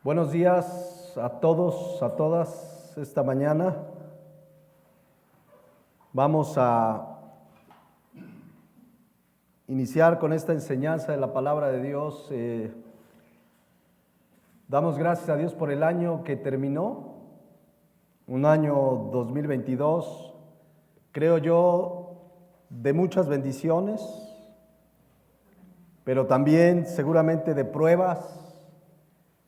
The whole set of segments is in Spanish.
Buenos días a todos, a todas. Esta mañana vamos a iniciar con esta enseñanza de la palabra de Dios. Damos gracias a Dios por el año que terminó, un año 2022, creo yo, de muchas bendiciones, pero también seguramente de pruebas,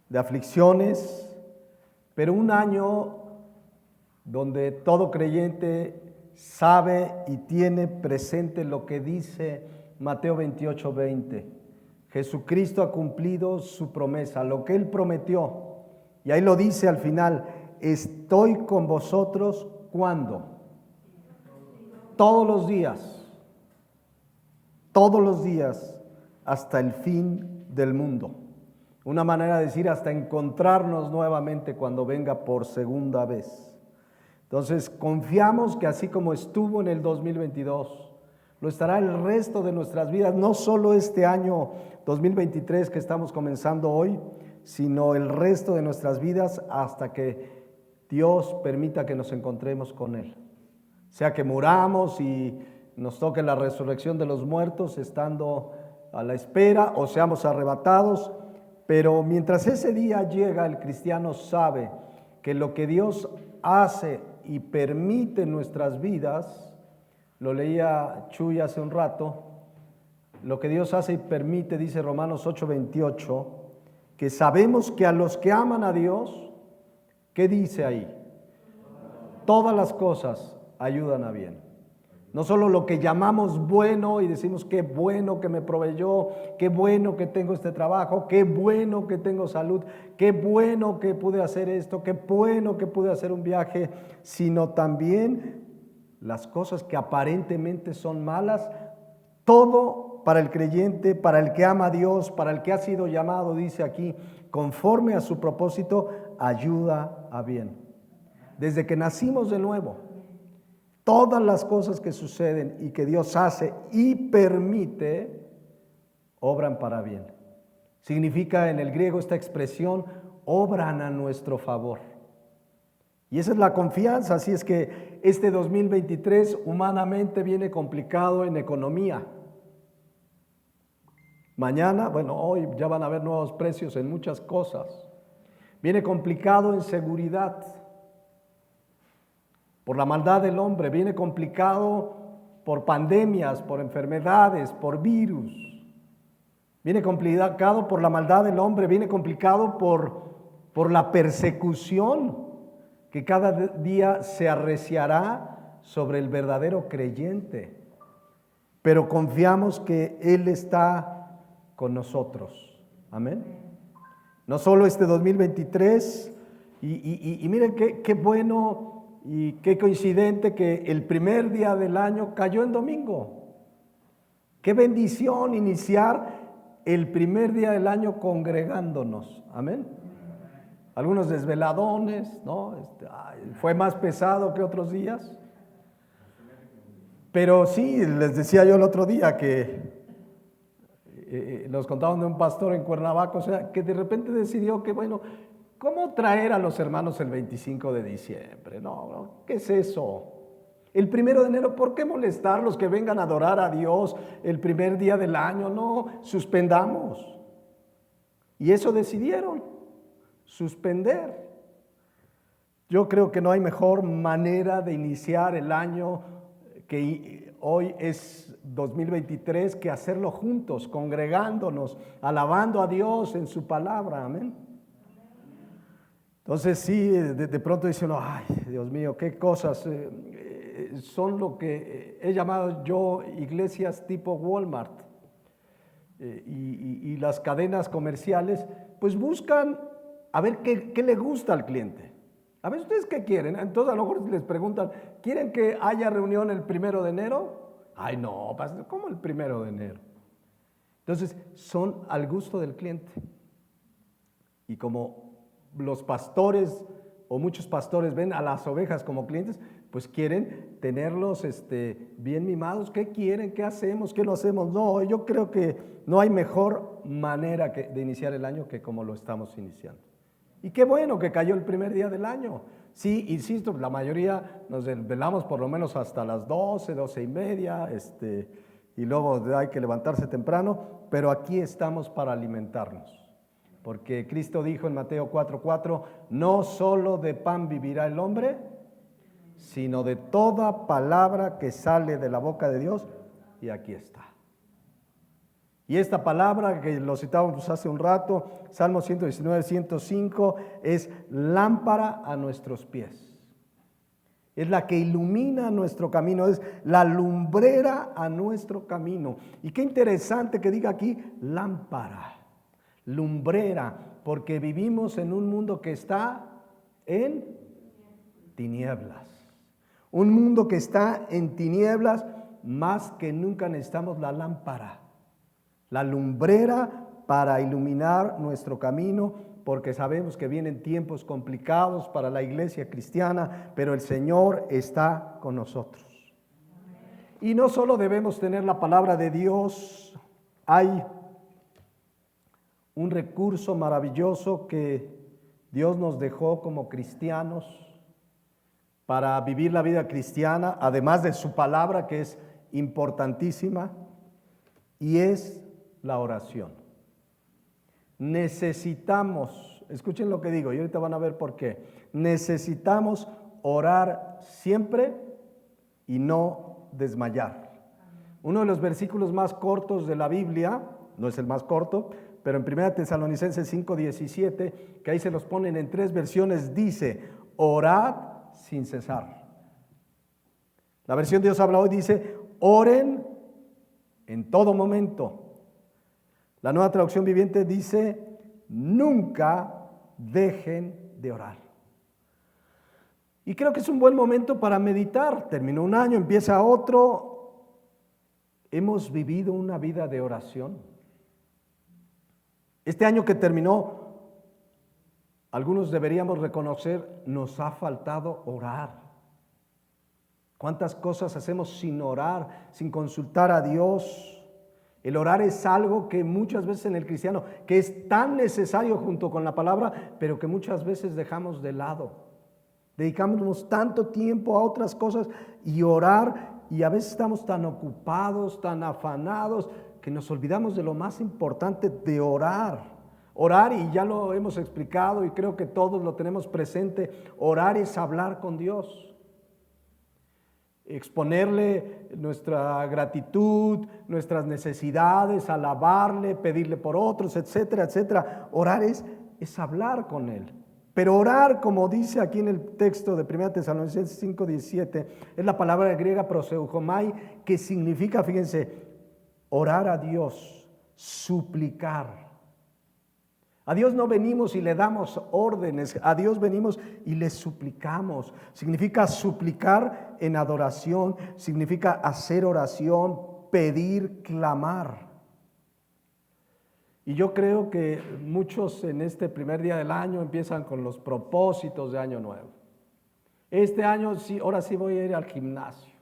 de aflicciones, pero un año donde todo creyente sabe y tiene presente lo que dice Mateo 28:20. Jesucristo ha cumplido su promesa, lo que Él prometió. Y ahí lo dice al final: estoy con vosotros, ¿cuándo? Todos los días, hasta el fin del mundo. Una manera de decir hasta encontrarnos nuevamente cuando venga por segunda vez. Entonces confiamos que así como estuvo en el 2022, lo estará el resto de nuestras vidas, no solo este año 2023 que estamos comenzando hoy, sino el resto de nuestras vidas hasta que Dios permita que nos encontremos con Él. Sea que muramos y nos toque la resurrección de los muertos estando a la espera, o seamos arrebatados. Pero mientras ese día llega, el cristiano sabe que lo que Dios hace y permite en nuestras vidas, lo leía Chuy hace un rato, lo que Dios hace y permite, dice Romanos 8:28, que sabemos que a los que aman a Dios, ¿qué dice ahí? Todas las cosas ayudan a bien. No solo lo que llamamos bueno y decimos qué bueno que me proveyó, qué bueno que tengo este trabajo, qué bueno que tengo salud, qué bueno que pude hacer esto, qué bueno que pude hacer un viaje, sino también las cosas que aparentemente son malas. Todo para el creyente, para el que ama a Dios, para el que ha sido llamado, dice aquí, conforme a su propósito, ayuda a bien. Desde que nacimos de nuevo, todas las cosas que suceden y que Dios hace y permite, obran para bien. Significa en el griego esta expresión, obran a nuestro favor. Y esa es la confianza. Así es que este 2023 humanamente viene complicado en economía. Mañana, hoy ya van a haber nuevos precios en muchas cosas. Viene complicado en seguridad. Por la maldad del hombre, viene complicado por pandemias, por enfermedades, por virus. Viene complicado por la maldad del hombre, viene complicado por la persecución que cada día se arreciará sobre el verdadero creyente. Pero confiamos que Él está con nosotros. Amén. No solo este 2023, y miren qué bueno. Y qué coincidente que el primer día del año cayó en domingo. Qué bendición iniciar el primer día del año congregándonos. Amén. Algunos desveladones, ¿no? Fue más pesado que otros días. Pero sí, les decía yo el otro día que nos contaban de un pastor en Cuernavaca, o sea, que de repente decidió que, ¿cómo traer a los hermanos el 25 de diciembre? No, ¿qué es eso? El 1 de enero, ¿por qué molestarlos que vengan a adorar a Dios el primer día del año? No, suspendamos. Y eso decidieron, suspender. Yo creo que no hay mejor manera de iniciar el año que hoy es 2023 que hacerlo juntos, congregándonos, alabando a Dios en su palabra. Amén. Entonces sí, de pronto dice uno, ay, Dios mío, qué cosas son lo que he llamado yo iglesias tipo Walmart. Y las cadenas comerciales, pues buscan a ver qué le gusta al cliente. A ver, ¿ustedes qué quieren? Entonces a lo mejor les preguntan, ¿quieren que haya reunión el 1 de enero? Ay, no, ¿cómo el 1 de enero? Entonces son al gusto del cliente. Y como los pastores o muchos pastores ven a las ovejas como clientes, pues quieren tenerlos bien mimados. ¿Qué quieren? ¿Qué hacemos? ¿Qué no hacemos? No, yo creo que no hay mejor manera de iniciar el año que como lo estamos iniciando. Y qué bueno que cayó el primer día del año. Sí, insisto, la mayoría nos desvelamos por lo menos hasta las 12, 12 y media, y luego hay que levantarse temprano, pero aquí estamos para alimentarnos. Porque Cristo dijo en Mateo 4:4, no solo de pan vivirá el hombre, sino de toda palabra que sale de la boca de Dios, y aquí está. Y esta palabra que lo citábamos hace un rato, Salmo 119, 105, es lámpara a nuestros pies. Es la que ilumina nuestro camino, es la lumbrera a nuestro camino. Y qué interesante que diga aquí lámpara, lumbrera, porque vivimos en un mundo que está en tinieblas. Un mundo que está en tinieblas, más que nunca necesitamos la lámpara, la lumbrera para iluminar nuestro camino, porque sabemos que vienen tiempos complicados para la iglesia cristiana, pero el Señor está con nosotros. Y no solo debemos tener la palabra de Dios, hay un recurso maravilloso que Dios nos dejó como cristianos para vivir la vida cristiana, además de su palabra que es importantísima, y es la oración. Necesitamos, escuchen lo que digo y ahorita van a ver por qué, necesitamos orar siempre y no desmayar. Uno de los versículos más cortos de la Biblia, no es el más corto, pero en 1 Tesalonicenses 5:17, que ahí se los ponen en 3 versiones, dice, orad sin cesar. La versión Dios habla hoy dice, oren en todo momento. La Nueva Traducción Viviente dice, nunca dejen de orar. Y creo que es un buen momento para meditar. Terminó un año, empieza otro. ¿Hemos vivido una vida de oración? Este año que terminó, algunos deberíamos reconocer, nos ha faltado orar. ¿Cuántas cosas hacemos sin orar, sin consultar a Dios? El orar es algo que muchas veces en el cristiano, que es tan necesario junto con la palabra, pero que muchas veces dejamos de lado. Dedicamos tanto tiempo a otras cosas y orar, y a veces estamos tan ocupados, tan afanados, que nos olvidamos de lo más importante, de orar. Orar, y ya lo hemos explicado y creo que todos lo tenemos presente, orar es hablar con Dios. Exponerle nuestra gratitud, nuestras necesidades, alabarle, pedirle por otros, etcétera, etcétera. Orar es hablar con Él. Pero orar, como dice aquí en el texto de 1 Tesalonicenses 5:17, es la palabra griega proseuchomai, que significa, fíjense, orar a Dios, suplicar. A Dios no venimos y le damos órdenes, a Dios venimos y le suplicamos. Significa suplicar en adoración, significa hacer oración, pedir, clamar. Y yo creo que muchos en este primer día del año empiezan con los propósitos de año nuevo. Este año sí, ahora sí voy a ir al gimnasio,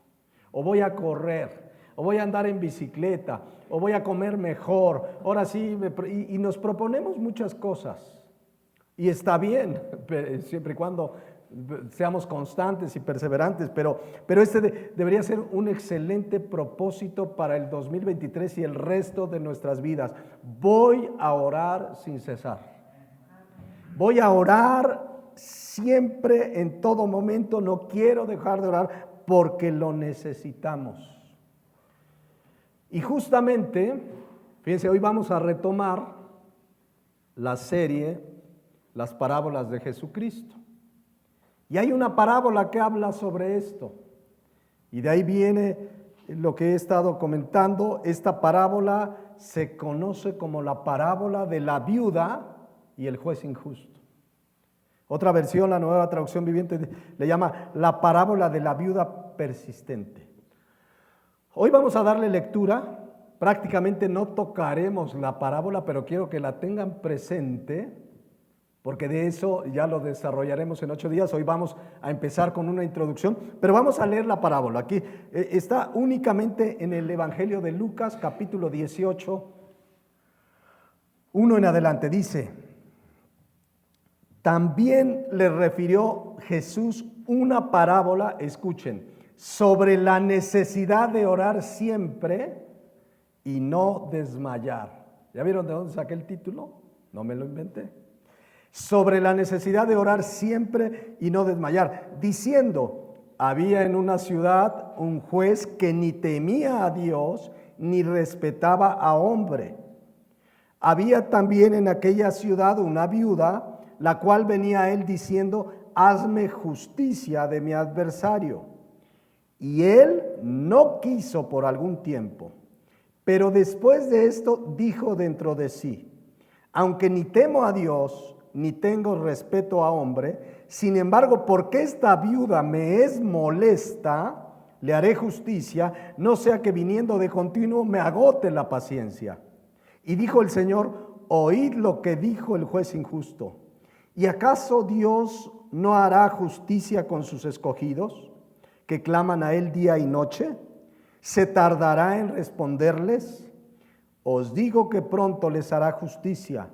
o voy a correr, o voy a andar en bicicleta, o voy a comer mejor, ahora sí, y nos proponemos muchas cosas, y está bien, siempre y cuando seamos constantes y perseverantes, pero este debería ser un excelente propósito para el 2023 y el resto de nuestras vidas. Voy a orar sin cesar, voy a orar siempre, en todo momento, no quiero dejar de orar porque lo necesitamos. Y justamente, fíjense, hoy vamos a retomar la serie Las parábolas de Jesucristo. Y hay una parábola que habla sobre esto. Y de ahí viene lo que he estado comentando. Esta parábola se conoce como la parábola de la viuda y el juez injusto. Otra versión, la Nueva Traducción Viviente, le llama la parábola de la viuda persistente. Hoy vamos a darle lectura, prácticamente no tocaremos la parábola, pero quiero que la tengan presente, porque de eso ya lo desarrollaremos en 8 días. Hoy vamos a empezar con una introducción, pero vamos a leer la parábola. Aquí está únicamente en el Evangelio de Lucas, capítulo 18, 1 en adelante. Dice, También le refirió Jesús una parábola, escuchen, sobre la necesidad de orar siempre y no desmayar. ¿Ya vieron de dónde saqué el título? No me lo inventé. Sobre la necesidad de orar siempre y no desmayar, diciendo: había en una ciudad un juez que ni temía a Dios ni respetaba a hombre. Había también en aquella ciudad una viuda, la cual venía a él diciendo: hazme justicia de mi adversario. Y él no quiso por algún tiempo. Pero después de esto dijo dentro de sí: aunque ni temo a Dios, ni tengo respeto a hombre, sin embargo, porque esta viuda me es molesta, le haré justicia, no sea que viniendo de continuo me agote la paciencia. Y dijo el Señor: oíd lo que dijo el juez injusto. ¿Y acaso Dios no hará justicia con sus escogidos, que claman a él día y noche? ¿Se tardará en responderles? Os digo que pronto les hará justicia,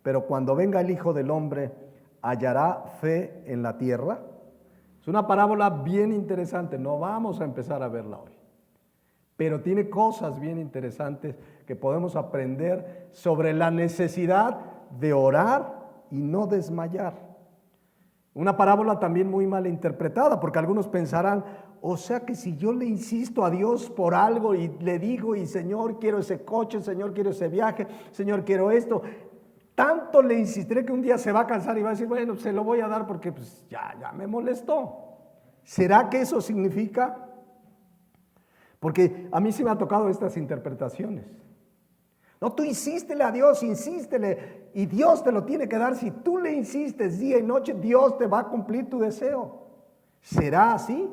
pero cuando venga el Hijo del Hombre, ¿hallará fe en la tierra? Es una parábola bien interesante, no vamos a empezar a verla hoy, pero tiene cosas bien interesantes que podemos aprender sobre la necesidad de orar y no desmayar. Una parábola también muy mal interpretada, porque algunos pensarán: o sea que si yo le insisto a Dios por algo y le digo: y Señor, quiero ese coche, Señor, quiero ese viaje, Señor, quiero esto, tanto le insistiré que un día se va a cansar y va a decir: bueno, se lo voy a dar porque pues, ya me molestó. ¿Será que eso significa? Porque a mí sí me ha tocado estas interpretaciones. No, tú insístele a Dios, insístele, y Dios te lo tiene que dar. Si tú le insistes día y noche, Dios te va a cumplir tu deseo. ¿Será así?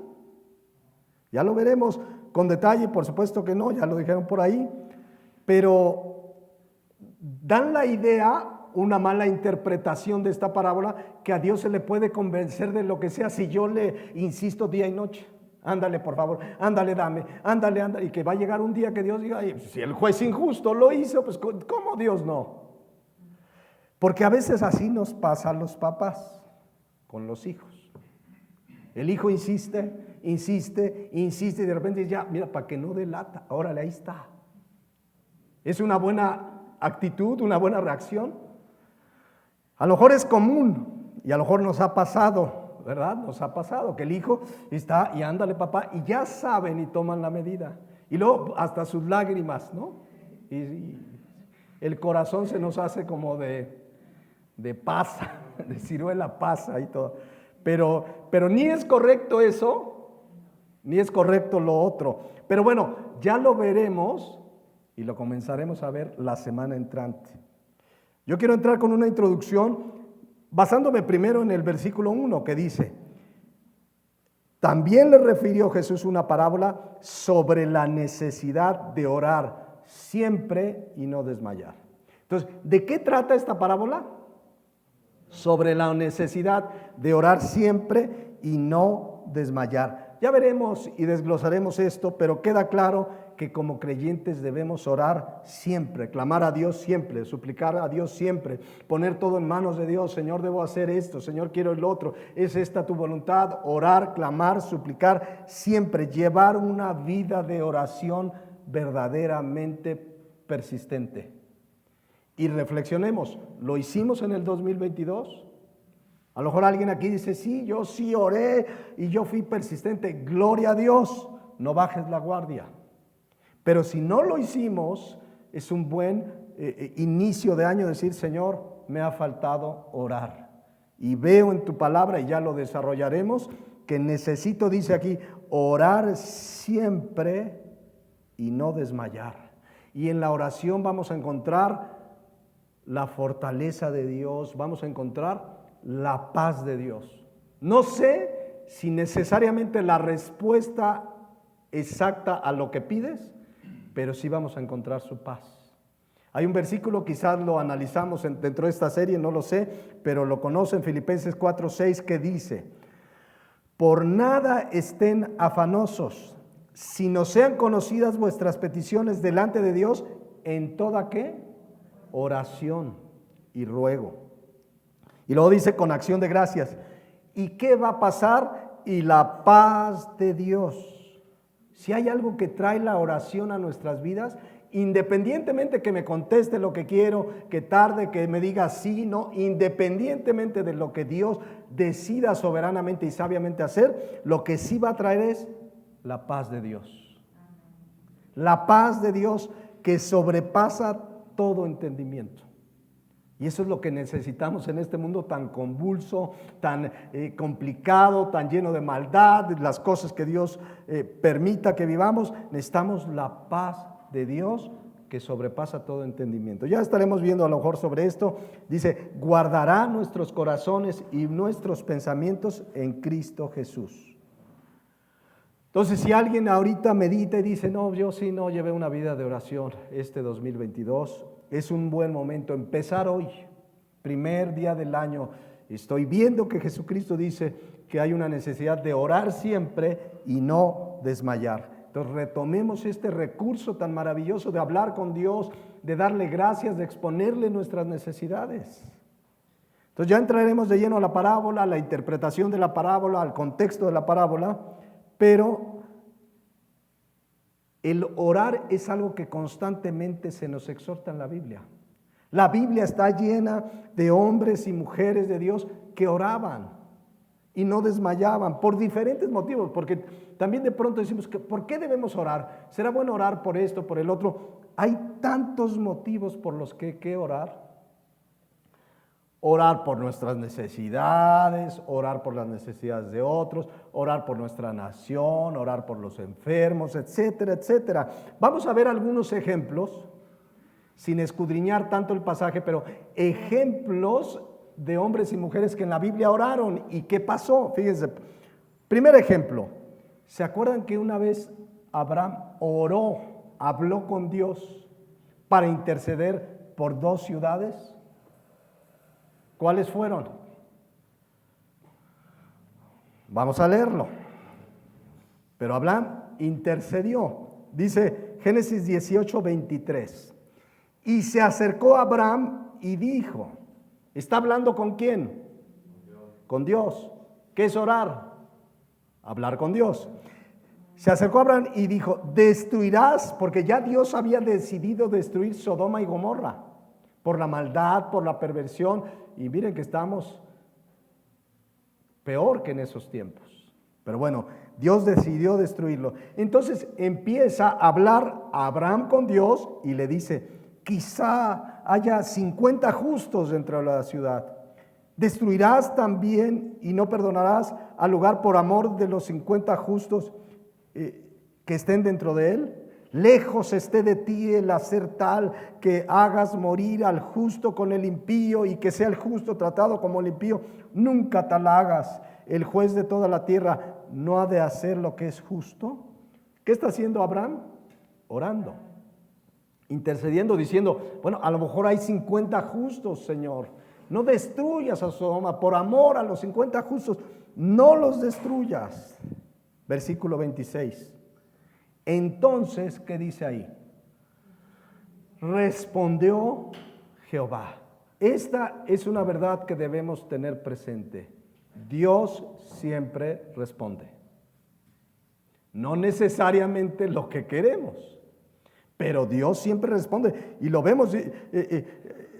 Ya lo veremos con detalle, por supuesto que no, ya lo dijeron por ahí, pero dan la idea, una mala interpretación de esta parábola, que a Dios se le puede convencer de lo que sea si yo le insisto día y noche. Ándale, por favor, ándale, dame, ándale, ándale, y que va a llegar un día que Dios diga: si el juez injusto lo hizo, pues ¿cómo Dios no? Porque a veces así nos pasa a los papás con los hijos. El hijo insiste, insiste, insiste, y de repente ya, mira, para que no delata, órale, ahí está. ¿Es una buena actitud, una buena reacción? A lo mejor es común, y a lo mejor nos ha pasado, ¿verdad? Nos ha pasado que el hijo está y ándale, papá, y ya saben y toman la medida. Y luego hasta sus lágrimas, ¿no? Y el corazón se nos hace como de pasa, de ciruela pasa y todo. Pero ni es correcto eso, ni es correcto lo otro. Pero bueno, ya lo veremos y lo comenzaremos a ver la semana entrante. Yo quiero entrar con una introducción basándome primero en el versículo 1 que dice: también le refirió Jesús una parábola sobre la necesidad de orar siempre y no desmayar. Entonces, ¿de qué trata esta parábola? Sobre la necesidad de orar siempre y no desmayar. Ya veremos y desglosaremos esto, pero queda claro que como creyentes debemos orar siempre, clamar a Dios siempre, suplicar a Dios siempre, poner todo en manos de Dios. Señor, debo hacer esto, Señor, quiero el otro, es esta tu voluntad. Orar, clamar, suplicar siempre, llevar una vida de oración verdaderamente persistente. Y reflexionemos, ¿lo hicimos en el 2022? A lo mejor alguien aquí dice: sí, yo sí oré y yo fui persistente. Gloria a Dios, no bajes la guardia. Pero si no lo hicimos, es un buen inicio de año decir: Señor, me ha faltado orar. Y veo en tu palabra, y ya lo desarrollaremos, que necesito, dice aquí, orar siempre y no desmayar. Y en la oración vamos a encontrar la fortaleza de Dios, vamos a encontrar la paz de Dios. No sé si necesariamente la respuesta exacta a lo que pides, pero sí vamos a encontrar su paz. Hay un versículo, quizás lo analizamos dentro de esta serie, no lo sé, pero lo conocen, Filipenses 4:6, que dice: por nada estén afanosos, sino sean conocidas vuestras peticiones delante de Dios en toda ¿qué? Oración y ruego. Y luego dice con acción de gracias. ¿Y qué va a pasar? Y la paz de Dios. Si hay algo que trae la oración a nuestras vidas, independientemente que me conteste lo que quiero, que tarde, que me diga sí, no, independientemente de lo que Dios decida soberanamente y sabiamente hacer, lo que sí va a traer es la paz de Dios. La paz de Dios que sobrepasa todo entendimiento. Y eso es lo que necesitamos en este mundo tan convulso, tan complicado, tan lleno de maldad, las cosas que Dios permita que vivamos. Necesitamos la paz de Dios que sobrepasa todo entendimiento. Ya estaremos viendo a lo mejor sobre esto. Dice, guardará nuestros corazones y nuestros pensamientos en Cristo Jesús. Entonces, si alguien ahorita medita y dice, no, yo sí no llevé una vida de oración este 2022, es un buen momento empezar hoy, primer día del año. Estoy viendo que Jesucristo dice que hay una necesidad de orar siempre y no desmayar. Entonces retomemos este recurso tan maravilloso de hablar con Dios, de darle gracias, de exponerle nuestras necesidades. Entonces ya entraremos de lleno a la parábola, a la interpretación de la parábola, al contexto de la parábola, pero el orar es algo que constantemente se nos exhorta en la Biblia. La Biblia está llena de hombres y mujeres de Dios que oraban y no desmayaban por diferentes motivos, porque también de pronto decimos, ¿por qué debemos orar? ¿Será bueno orar por esto, por el otro? Hay tantos motivos por los que hay que orar. Orar por nuestras necesidades, orar por las necesidades de otros, orar por nuestra nación, orar por los enfermos, etcétera, etcétera. Vamos a ver algunos ejemplos, sin escudriñar tanto el pasaje, pero ejemplos de hombres y mujeres que en la Biblia oraron. ¿Y qué pasó? Fíjense, primer ejemplo, ¿se acuerdan que una vez Abraham oró, habló con Dios para interceder por 2 ciudades? ¿Cuáles fueron? Vamos a leerlo. Pero Abraham intercedió. Dice Génesis 18, 23. Y se acercó a Abraham y dijo, ¿está hablando con quién? Con Dios. ¿Qué es orar? Hablar con Dios. Se acercó a Abraham y dijo, destruirás, porque ya Dios había decidido destruir Sodoma y Gomorra, por la maldad, por la perversión. Y miren que estamos peor que en esos tiempos. Pero bueno, Dios decidió destruirlo. Entonces empieza a hablar Abraham con Dios y le dice, quizá haya 50 justos dentro de la ciudad. ¿Destruirás también y no perdonarás al lugar por amor de los 50 justos que estén dentro de él? Lejos esté de ti el hacer tal que hagas morir al justo con el impío y que sea el justo tratado como el impío. Nunca tal hagas. El juez de toda la tierra no ha de hacer lo que es justo. ¿Qué está haciendo Abraham? Orando, intercediendo, diciendo, bueno, a lo mejor hay 50 justos, Señor. No destruyas a Sodoma por amor a los 50 justos. No los destruyas. Versículo 26. Entonces, ¿qué dice ahí? Respondió Jehová. Esta es una verdad que debemos tener presente. Dios siempre responde. No necesariamente lo que queremos, pero Dios siempre responde. Y lo vemos,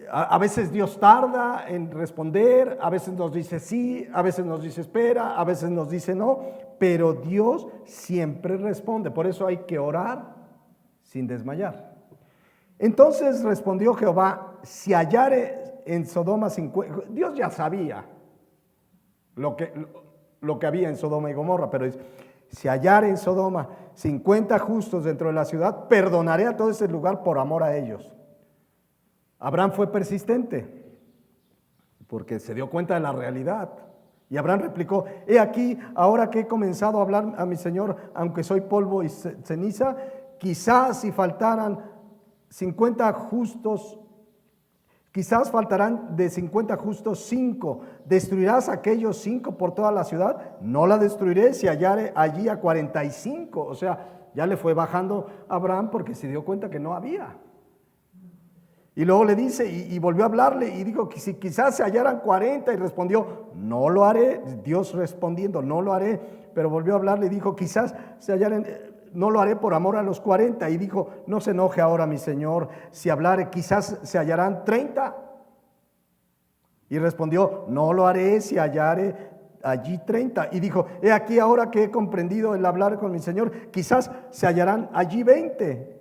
a veces Dios tarda en responder, a veces nos dice sí, a veces nos dice espera, a veces nos dice no, pero Dios siempre responde. Por eso hay que orar sin desmayar. Entonces respondió Jehová, si hallare en Sodoma 50, Dios ya sabía lo que había en Sodoma y Gomorra, pero dice, si hallare en Sodoma 50 justos dentro de la ciudad, perdonaré a todo ese lugar por amor a ellos. Abraham fue persistente porque se dio cuenta de la realidad. Y Abraham replicó, he aquí, ahora que he comenzado a hablar a mi Señor, aunque soy polvo y ceniza, quizás si faltaran 50 justos, quizás faltarán de 50 justos 5. ¿Destruirás aquellos 5 por toda la ciudad? No la destruiré si hallare allí a 45. O sea, ya le fue bajando a Abraham porque se dio cuenta que no había. Y luego le dice, y volvió a hablarle, y dijo que si quizás se hallaran 40, y respondió, no lo haré. Dios respondiendo, no lo haré. Pero volvió a hablarle y dijo, quizás se hallaran, no lo haré por amor a los 40. Y dijo, no se enoje ahora mi señor, si hablare, quizás se hallarán 30. Y respondió, no lo haré si hallare allí 30. Y dijo, he aquí ahora que he comprendido el hablar con mi señor, quizás se hallarán allí 20.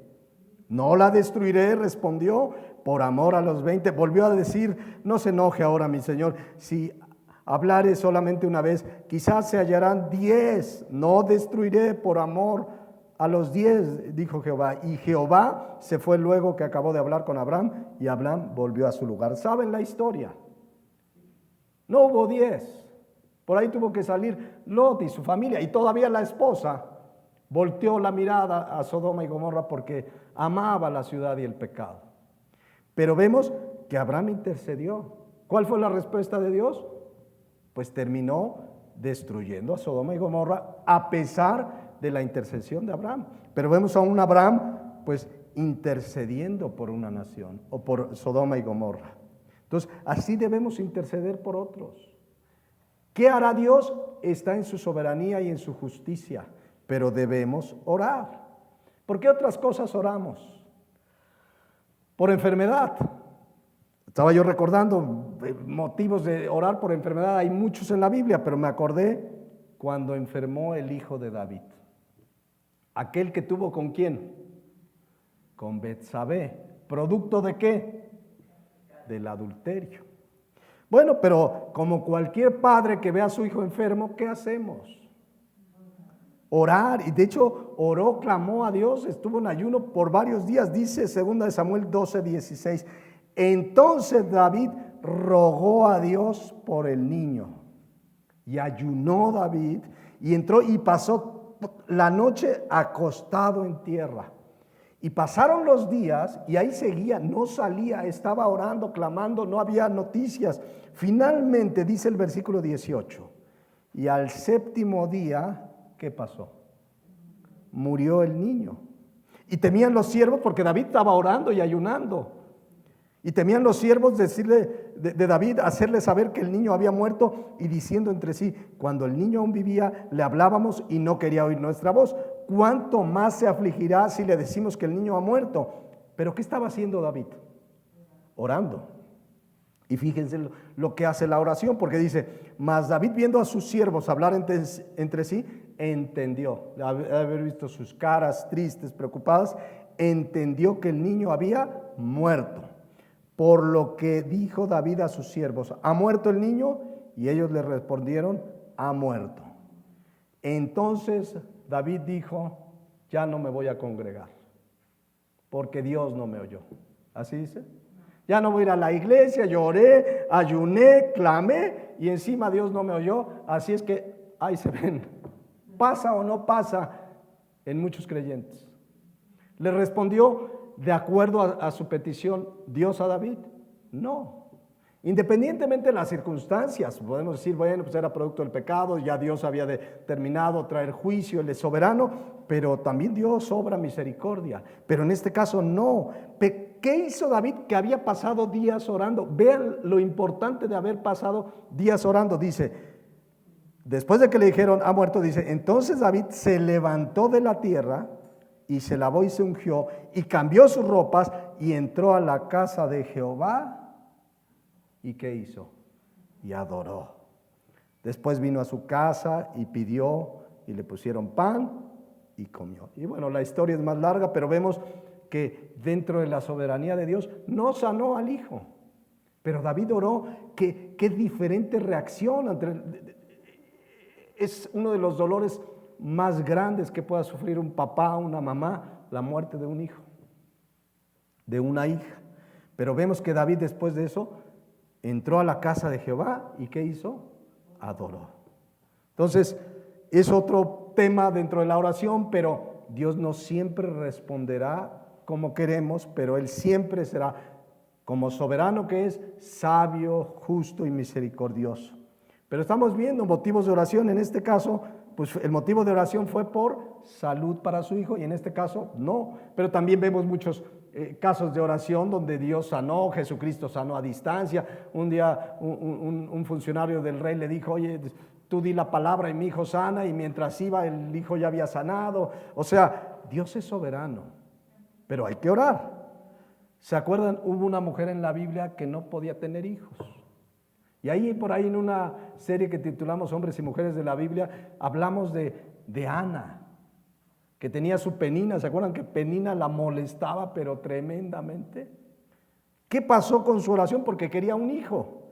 No la destruiré, respondió, por amor a los 20. Volvió a decir, no se enoje ahora mi señor, si hablare solamente una vez, quizás se hallarán 10. No destruiré por amor a los 10, dijo Jehová. Y Jehová se fue luego que acabó de hablar con Abraham, y Abraham volvió a su lugar. ¿Saben la historia? No hubo 10. Por ahí tuvo que salir Lot y su familia, y todavía la esposa volteó la mirada a Sodoma y Gomorra porque amaba la ciudad y el pecado. Pero vemos que Abraham intercedió. ¿Cuál fue la respuesta de Dios? Pues terminó destruyendo a Sodoma y Gomorra a pesar de la intercesión de Abraham. Pero vemos a un Abraham pues intercediendo por una nación o por Sodoma y Gomorra. Entonces, así debemos interceder por otros. ¿Qué hará Dios? Está en su soberanía y en su justicia, pero debemos orar. ¿Por qué otras cosas oramos? Por enfermedad. Estaba yo recordando motivos de orar por enfermedad, hay muchos en la Biblia, pero me acordé cuando enfermó el hijo de David. Aquel que tuvo ¿con quién? Con Betsabé. ¿Producto de qué? Del adulterio. Bueno, pero como cualquier padre que ve a su hijo enfermo, ¿qué hacemos? Orar. Y de hecho oró, clamó a Dios, estuvo en ayuno por varios días. Dice 2 Samuel 12:16. Entonces David rogó a Dios por el niño, y ayunó David, y entró y pasó la noche acostado en tierra. Y pasaron los días y ahí seguía, no salía, estaba orando, clamando, no había noticias. Finalmente dice el versículo 18, y al séptimo día, ¿qué pasó? Murió el niño. Y temían los siervos, porque David estaba orando y ayunando. Y temían los siervos decirle de David, hacerle saber que el niño había muerto, y diciendo entre sí, cuando el niño aún vivía, le hablábamos y no quería oír nuestra voz. ¿Cuánto más se afligirá si le decimos que el niño ha muerto? Pero ¿qué estaba haciendo David? Orando. Y fíjense lo que hace la oración, porque dice, mas David, viendo a sus siervos hablar entre sí, entendió, de haber visto sus caras tristes, preocupadas, entendió que el niño había muerto. Por lo que dijo David a sus siervos, ¿ha muerto el niño? Y ellos le respondieron, ha muerto. Entonces David dijo, ya no me voy a congregar, porque Dios no me oyó. ¿Así dice? Ya no voy a ir a la iglesia, lloré, ayuné, clamé, y encima Dios no me oyó. Así es que ahí se ven. ¿Pasa o no pasa en muchos creyentes? Le respondió de acuerdo a su petición Dios a David. No. Independientemente de las circunstancias, podemos decir, bueno, pues era producto del pecado, ya Dios había determinado traer juicio, Él es soberano, pero también Dios obra misericordia. Pero en este caso no. ¿Qué hizo David que había pasado días orando? Vean lo importante de haber pasado días orando. Dice, después de que le dijeron, ha muerto, dice, entonces David se levantó de la tierra y se lavó y se ungió y cambió sus ropas y entró a la casa de Jehová. ¿Y qué hizo? Y adoró. Después vino a su casa y pidió, y le pusieron pan y comió. Y bueno, la historia es más larga, pero vemos que dentro de la soberanía de Dios no sanó al hijo. Pero David oró, qué diferente reacción. Es uno de los dolores más grandes que pueda sufrir un papá, una mamá, la muerte de un hijo, de una hija. Pero vemos que David después de eso entró a la casa de Jehová y ¿qué hizo? Adoró. Entonces, es otro tema dentro de la oración, pero Dios no siempre responderá como queremos, pero Él siempre será, como soberano que es, sabio, justo y misericordioso. Pero estamos viendo motivos de oración. En este caso, pues el motivo de oración fue por salud para su hijo, y en este caso no. Pero también vemos muchos casos de oración donde Dios sanó, Jesucristo sanó a distancia. Un día un funcionario del rey le dijo, oye, tú di la palabra y mi hijo sana, y mientras iba el hijo ya había sanado. O sea, Dios es soberano, pero hay que orar. ¿Se acuerdan? Hubo una mujer en la Biblia que no podía tener hijos. Y ahí por ahí en una serie que titulamos Hombres y Mujeres de la Biblia, hablamos de Ana, que tenía su Penina. ¿Se acuerdan que Penina la molestaba pero tremendamente? ¿Qué pasó con su oración? Porque quería un hijo.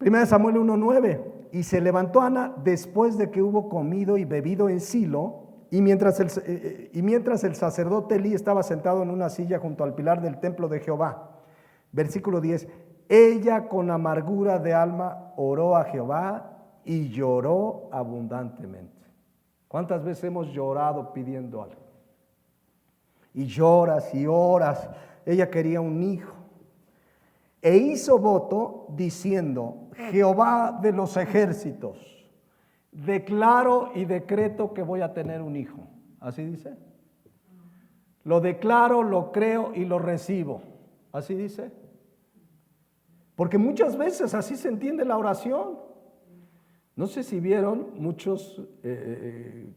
1 Samuel 1:9, y se levantó Ana después de que hubo comido y bebido en Silo, y mientras el sacerdote Elí estaba sentado en una silla junto al pilar del templo de Jehová. Versículo 10, ella con amargura de alma oró a Jehová y lloró abundantemente. ¿Cuántas veces hemos llorado pidiendo algo? Y lloras y oras. Ella quería un hijo. E hizo voto diciendo, Jehová de los ejércitos, declaro y decreto que voy a tener un hijo. Así dice. Lo declaro, lo creo y lo recibo. Así dice. Porque muchas veces así se entiende la oración. No sé si vieron, muchos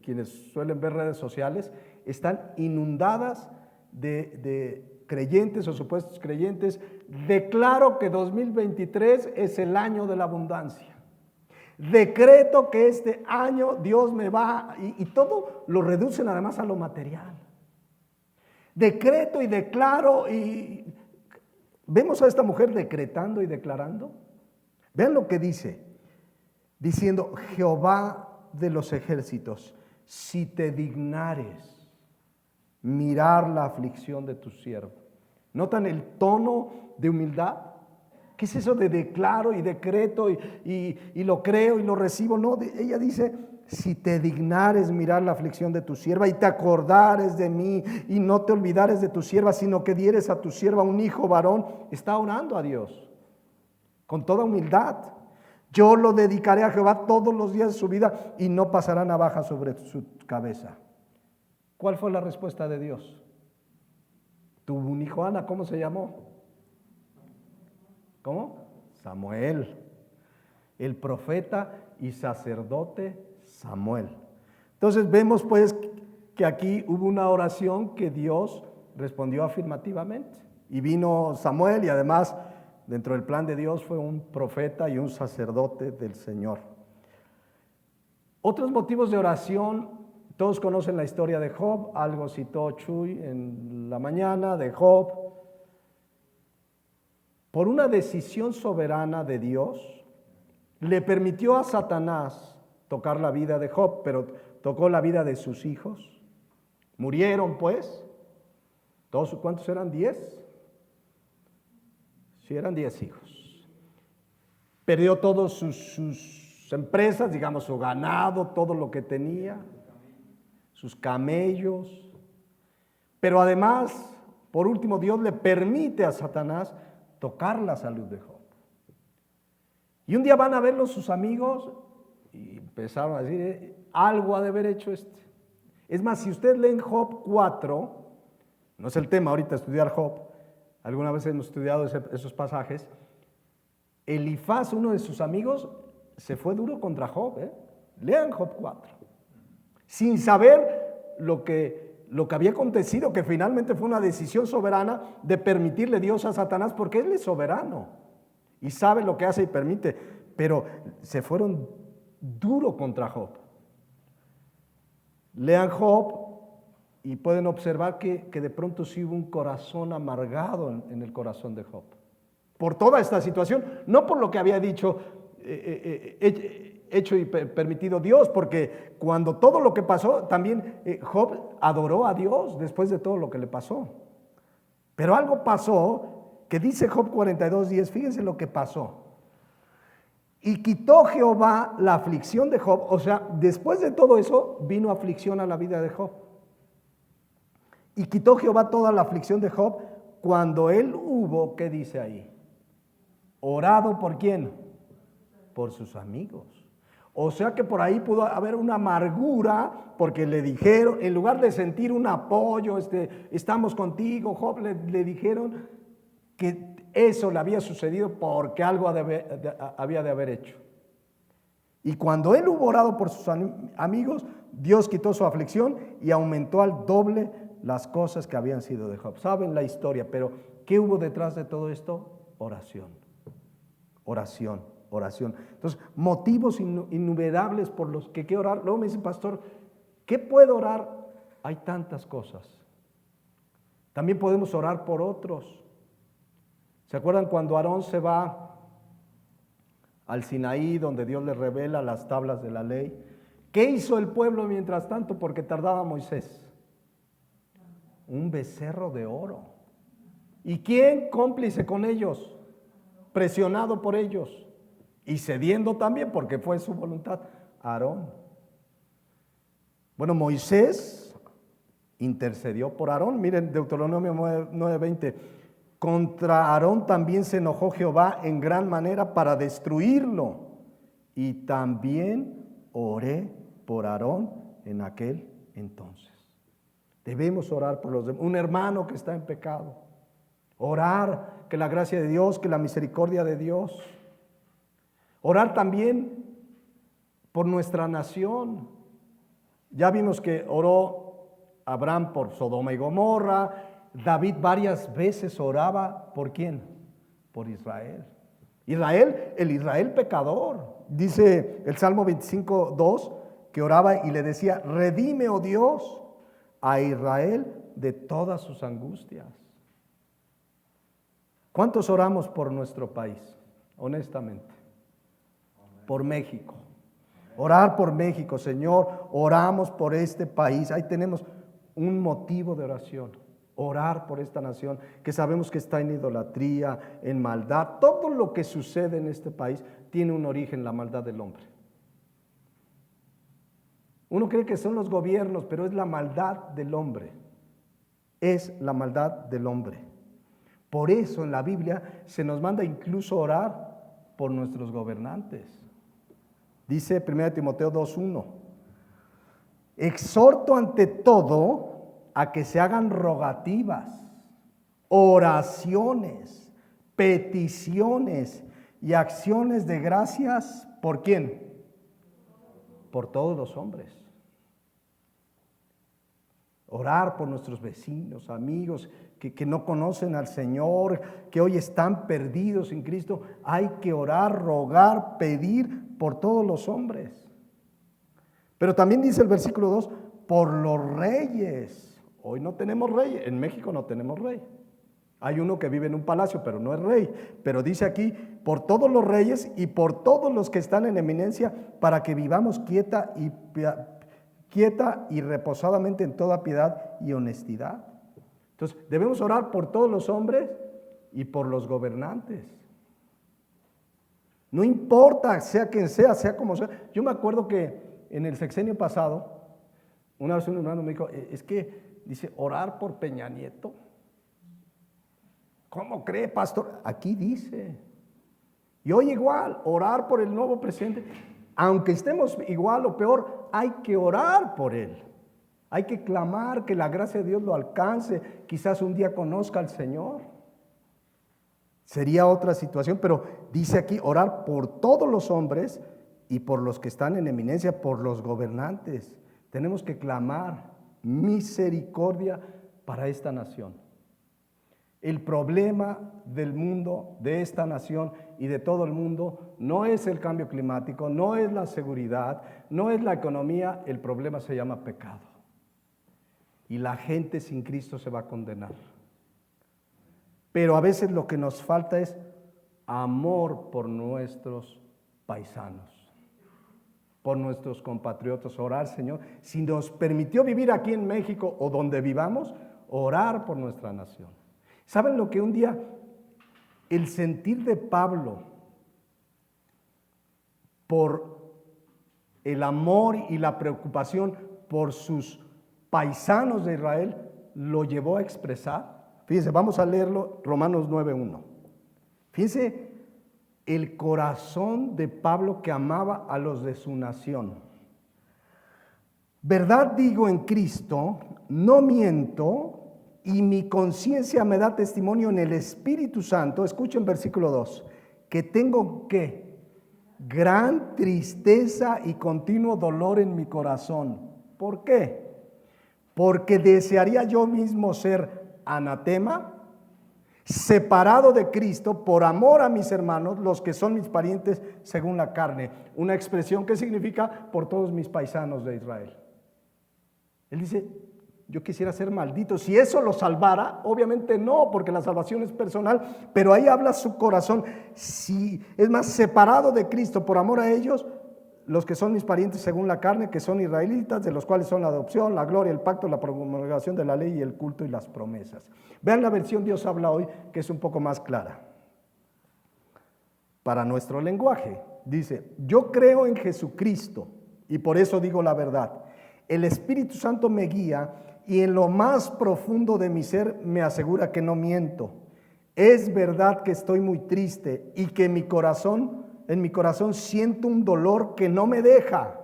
quienes suelen ver redes sociales están inundadas de creyentes o supuestos creyentes. Declaro que 2023 es el año de la abundancia. Decreto que este año Dios me va, y todo lo reducen además a lo material. Decreto y declaro, y vemos a esta mujer decretando y declarando. Vean lo que dice, diciendo, Jehová de los ejércitos, si te dignares mirar la aflicción de tu siervo. ¿Notan el tono de humildad? ¿Qué es eso de declaro y decreto y lo creo y lo recibo? No, ella dice, si te dignares mirar la aflicción de tu sierva y te acordares de mí y no te olvidares de tu sierva, sino que dieres a tu sierva un hijo varón. Está orando a Dios con toda humildad. Yo lo dedicaré a Jehová todos los días de su vida y no pasará navaja sobre su cabeza. ¿Cuál fue la respuesta de Dios? Tuvo un hijo, Ana, ¿cómo se llamó? ¿Cómo? Samuel, el profeta y sacerdote Samuel. Entonces vemos pues que aquí hubo una oración que Dios respondió afirmativamente. Y vino Samuel, y además dentro del plan de Dios fue un profeta y un sacerdote del Señor. Otros motivos de oración, todos conocen la historia de Job, algo citó Chuy en la mañana de Job. Por una decisión soberana de Dios, le permitió a Satanás tocar la vida de Job, pero tocó la vida de sus hijos. Murieron pues. ¿Todos cuántos eran? 10. Sí, eran 10 hijos. Perdió todas sus empresas, digamos, su ganado, todo lo que tenía, sus camellos. Pero además, por último, Dios le permite a Satanás tocar la salud de Job. Y un día van a verlo sus amigos y empezaron a decir, algo ha de haber hecho este. Es más, si usted lee en Job 4, no es el tema ahorita estudiar Job, alguna vez hemos estudiado esos pasajes, Elifaz, uno de sus amigos, se fue duro contra Job. Lean Job 4, sin saber lo que había acontecido, que finalmente fue una decisión soberana de permitirle Dios a Satanás, porque Él es soberano y sabe lo que hace y permite, pero se fueron duro contra Job. Lean Job y pueden observar que de pronto sí hubo un corazón amargado en el corazón de Job, por toda esta situación, no por lo que había dicho, hecho y permitido Dios, porque cuando todo lo que pasó, también Job adoró a Dios después de todo lo que le pasó. Pero algo pasó que dice Job 42:10, fíjense lo que pasó. Y quitó Jehová la aflicción de Job, o sea, después de todo eso vino aflicción a la vida de Job. Y quitó Jehová toda la aflicción de Job cuando él hubo, ¿qué dice ahí? Orado ¿por quién? Por sus amigos. O sea que por ahí pudo haber una amargura porque le dijeron, en lugar de sentir un apoyo, estamos contigo, Job, le dijeron que eso le había sucedido porque algo había de haber hecho. Y cuando él hubo orado por sus amigos, Dios quitó su aflicción y aumentó al doble las cosas que habían sido de Job. Saben la historia, pero ¿qué hubo detrás de todo esto? Oración, oración, oración. Entonces, motivos innumerables por los que hay que orar. Luego me dice, pastor, ¿qué puedo orar? Hay tantas cosas. También podemos orar por otros. ¿Se acuerdan cuando Aarón se va al Sinaí, donde Dios le revela las tablas de la ley? ¿Qué hizo el pueblo mientras tanto? Porque tardaba Moisés. Un becerro de oro. ¿Y quién cómplice con ellos? Presionado por ellos. Y cediendo también, porque fue su voluntad, Aarón. Bueno, Moisés intercedió por Aarón. Miren, Deuteronomio 9:20. Contra Aarón también se enojó Jehová en gran manera para destruirlo. Y también oré por Aarón en aquel entonces. Debemos orar por los demás. Un hermano que está en pecado. Orar que la gracia de Dios, que la misericordia de Dios. Orar también por nuestra nación. Ya vimos que oró Abraham por Sodoma y Gomorra. David varias veces oraba, ¿por quién? Por Israel. Israel, el Israel pecador. Dice el Salmo 25:2 que oraba y le decía, redime, oh Dios, a Israel de todas sus angustias. ¿Cuántos oramos por nuestro país? Honestamente. Por México. Orar por México, Señor, oramos por este país. Ahí tenemos un motivo de oración. Orar por esta nación que sabemos que está en idolatría, en maldad. Todo lo que sucede en este país tiene un origen, la maldad del hombre. Uno cree que son los gobiernos, pero es la maldad del hombre. Es la maldad del hombre. Por eso en la Biblia se nos manda incluso orar por nuestros gobernantes. Dice 1 Timoteo 2:1. Exhorto ante todo a que se hagan rogativas, oraciones, peticiones y acciones de gracias. ¿Por quién? Por todos los hombres. Orar por nuestros vecinos, amigos que no conocen al Señor, que hoy están perdidos en Cristo. Hay que orar, rogar, pedir por todos los hombres. Pero también dice el versículo 2, por los reyes. Hoy no tenemos rey, en México no tenemos rey. Hay uno que vive en un palacio, pero no es rey. Pero dice aquí, por todos los reyes y por todos los que están en eminencia, para que vivamos quieta y reposadamente en toda piedad y honestidad. Entonces, debemos orar por todos los hombres y por los gobernantes. No importa, sea quien sea como sea. Yo me acuerdo que en el sexenio pasado, una vez un hermano me dijo, es que dice, orar por Peña Nieto. ¿Cómo cree, pastor? Aquí dice. Y hoy igual, orar por el nuevo presidente. Aunque estemos igual o peor, hay que orar por él. Hay que clamar que la gracia de Dios lo alcance. Quizás un día conozca al Señor. Sería otra situación, pero dice aquí, orar por todos los hombres y por los que están en eminencia, por los gobernantes. Tenemos que clamar misericordia para esta nación. El problema del mundo, de esta nación y de todo el mundo, no es el cambio climático, no es la seguridad, no es la economía, el problema se llama pecado. Y la gente sin Cristo se va a condenar. Pero a veces lo que nos falta es amor por nuestros paisanos, por nuestros compatriotas, orar, Señor. Si nos permitió vivir aquí en México o donde vivamos, orar por nuestra nación. ¿Saben lo que un día el sentir de Pablo por el amor y la preocupación por sus paisanos de Israel lo llevó a expresar? Fíjense, vamos a leerlo, Romanos 9:1. Fíjense el corazón de Pablo que amaba a los de su nación. Verdad digo en Cristo, no miento, y mi conciencia me da testimonio en el Espíritu Santo. Escuchen versículo 2, que tengo ¿qué? Gran tristeza y continuo dolor en mi corazón. ¿Por qué? Porque desearía yo mismo ser anatema, separado de Cristo por amor a mis hermanos, los que son mis parientes según la carne. Una expresión que significa por todos mis paisanos de Israel. Él dice, yo quisiera ser maldito. Si eso lo salvara, obviamente no, porque la salvación es personal, pero ahí habla su corazón. Si es más, separado de Cristo por amor a ellos, los que son mis parientes según la carne, que son israelitas, de los cuales son la adopción, la gloria, el pacto, la promulgación de la ley y el culto y las promesas. Vean la versión Dios habla hoy, que es un poco más clara. Para nuestro lenguaje, dice, yo creo en Jesucristo y por eso digo la verdad. El Espíritu Santo me guía y en lo más profundo de mi ser me asegura que no miento. Es verdad que estoy muy triste y que en mi corazón siento un dolor que no me deja.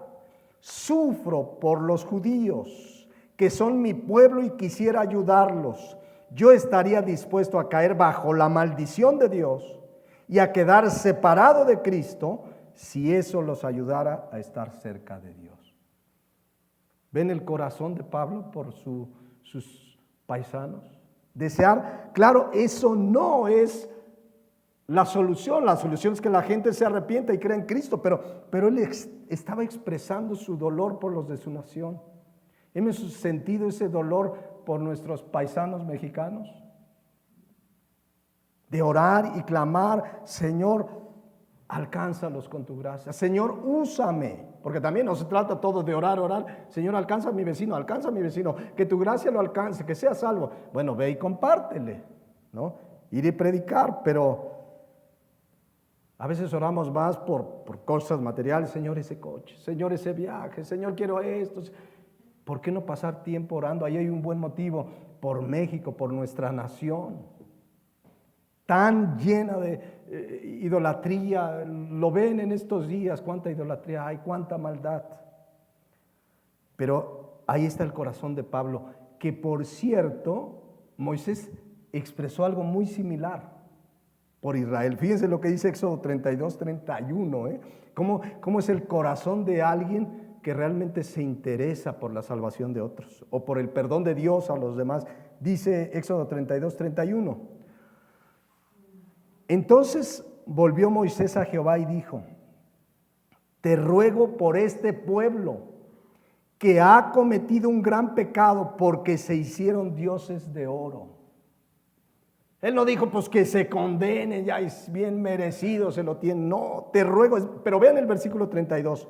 Sufro por los judíos, que son mi pueblo y quisiera ayudarlos. Yo estaría dispuesto a caer bajo la maldición de Dios y a quedar separado de Cristo si eso los ayudara a estar cerca de Dios. ¿Ven el corazón de Pablo por sus paisanos? Desear, claro, eso no es la solución es que la gente se arrepienta y crea en Cristo, pero él estaba expresando su dolor por los de su nación. ¿Hemos sentido ese dolor por nuestros paisanos mexicanos? De orar y clamar, Señor, alcánzalos con tu gracia. Señor, úsame. Porque también no se trata todo de orar. Señor, alcanza a mi vecino, que tu gracia lo alcance, que sea salvo. Bueno, ve y compártele, ¿no? Ir y predicar, pero a veces oramos más por cosas materiales. Señor, ese coche, Señor, ese viaje, Señor, quiero esto. ¿Por qué no pasar tiempo orando? Ahí hay un buen motivo, por México, por nuestra nación. Tan llena de idolatría, lo ven en estos días, cuánta idolatría hay, cuánta maldad. Pero ahí está el corazón de Pablo, que por cierto, Moisés expresó algo muy similar por Israel. Fíjense lo que dice Éxodo 32, 31, ¿Cómo es el corazón de alguien que realmente se interesa por la salvación de otros o por el perdón de Dios a los demás? Dice Éxodo 32, 31. Entonces volvió Moisés a Jehová y dijo, te ruego por este pueblo que ha cometido un gran pecado porque se hicieron dioses de oro. Él no dijo pues que se condenen, ya es bien merecido, se lo tienen. No, te ruego, pero vean el versículo 32,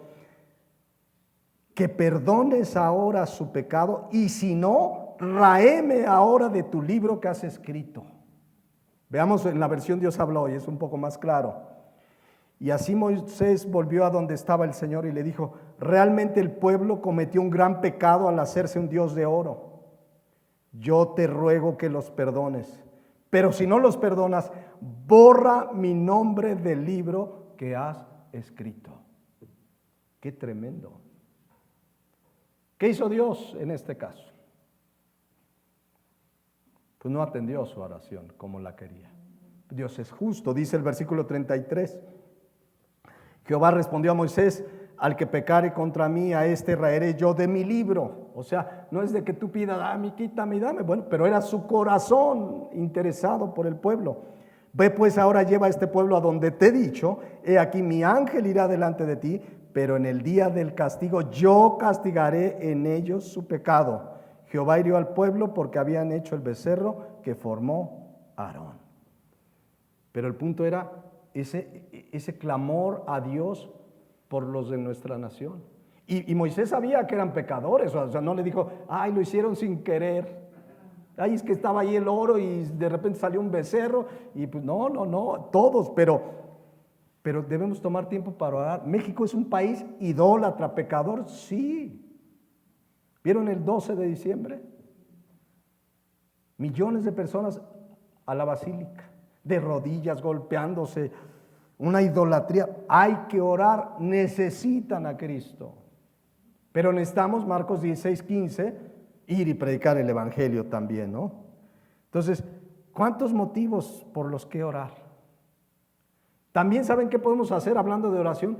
que perdones ahora su pecado y si no, raeme ahora de tu libro que has escrito. Veamos en la versión Dios habló hoy, es un poco más claro. Y así Moisés volvió a donde estaba el Señor y le dijo, realmente el pueblo cometió un gran pecado al hacerse un Dios de oro. Yo te ruego que los perdones, pero si no los perdonas, borra mi nombre del libro que has escrito. Qué tremendo. ¿Qué hizo Dios en este caso? Pues no atendió su oración como la quería. Dios es justo, dice el versículo 33. Jehová respondió a Moisés, al que pecare contra mí, a este raeré yo de mi libro. O sea, no es de que tú pidas, dame, quítame, dame. Bueno, pero era su corazón interesado por el pueblo. Ve pues ahora, lleva a este pueblo a donde te he dicho, he aquí mi ángel irá delante de ti, pero en el día del castigo yo castigaré en ellos su pecado. Jehová hirió al pueblo porque habían hecho el becerro que formó Aarón. Pero el punto era ese clamor a Dios por los de nuestra nación. Y Moisés sabía que eran pecadores, o sea, no le dijo, ay, lo hicieron sin querer. Ay, es que estaba ahí el oro y de repente salió un becerro. Y pues no, todos, pero debemos tomar tiempo para orar. México es un país idólatra, pecador, sí. ¿Vieron el 12 de diciembre? Millones de personas a la basílica, de rodillas, golpeándose, una idolatría. Hay que orar, necesitan a Cristo. Pero necesitamos, Marcos 16:15, ir y predicar el Evangelio también, ¿no? Entonces, ¿cuántos motivos por los que orar? También saben qué podemos hacer hablando de oración,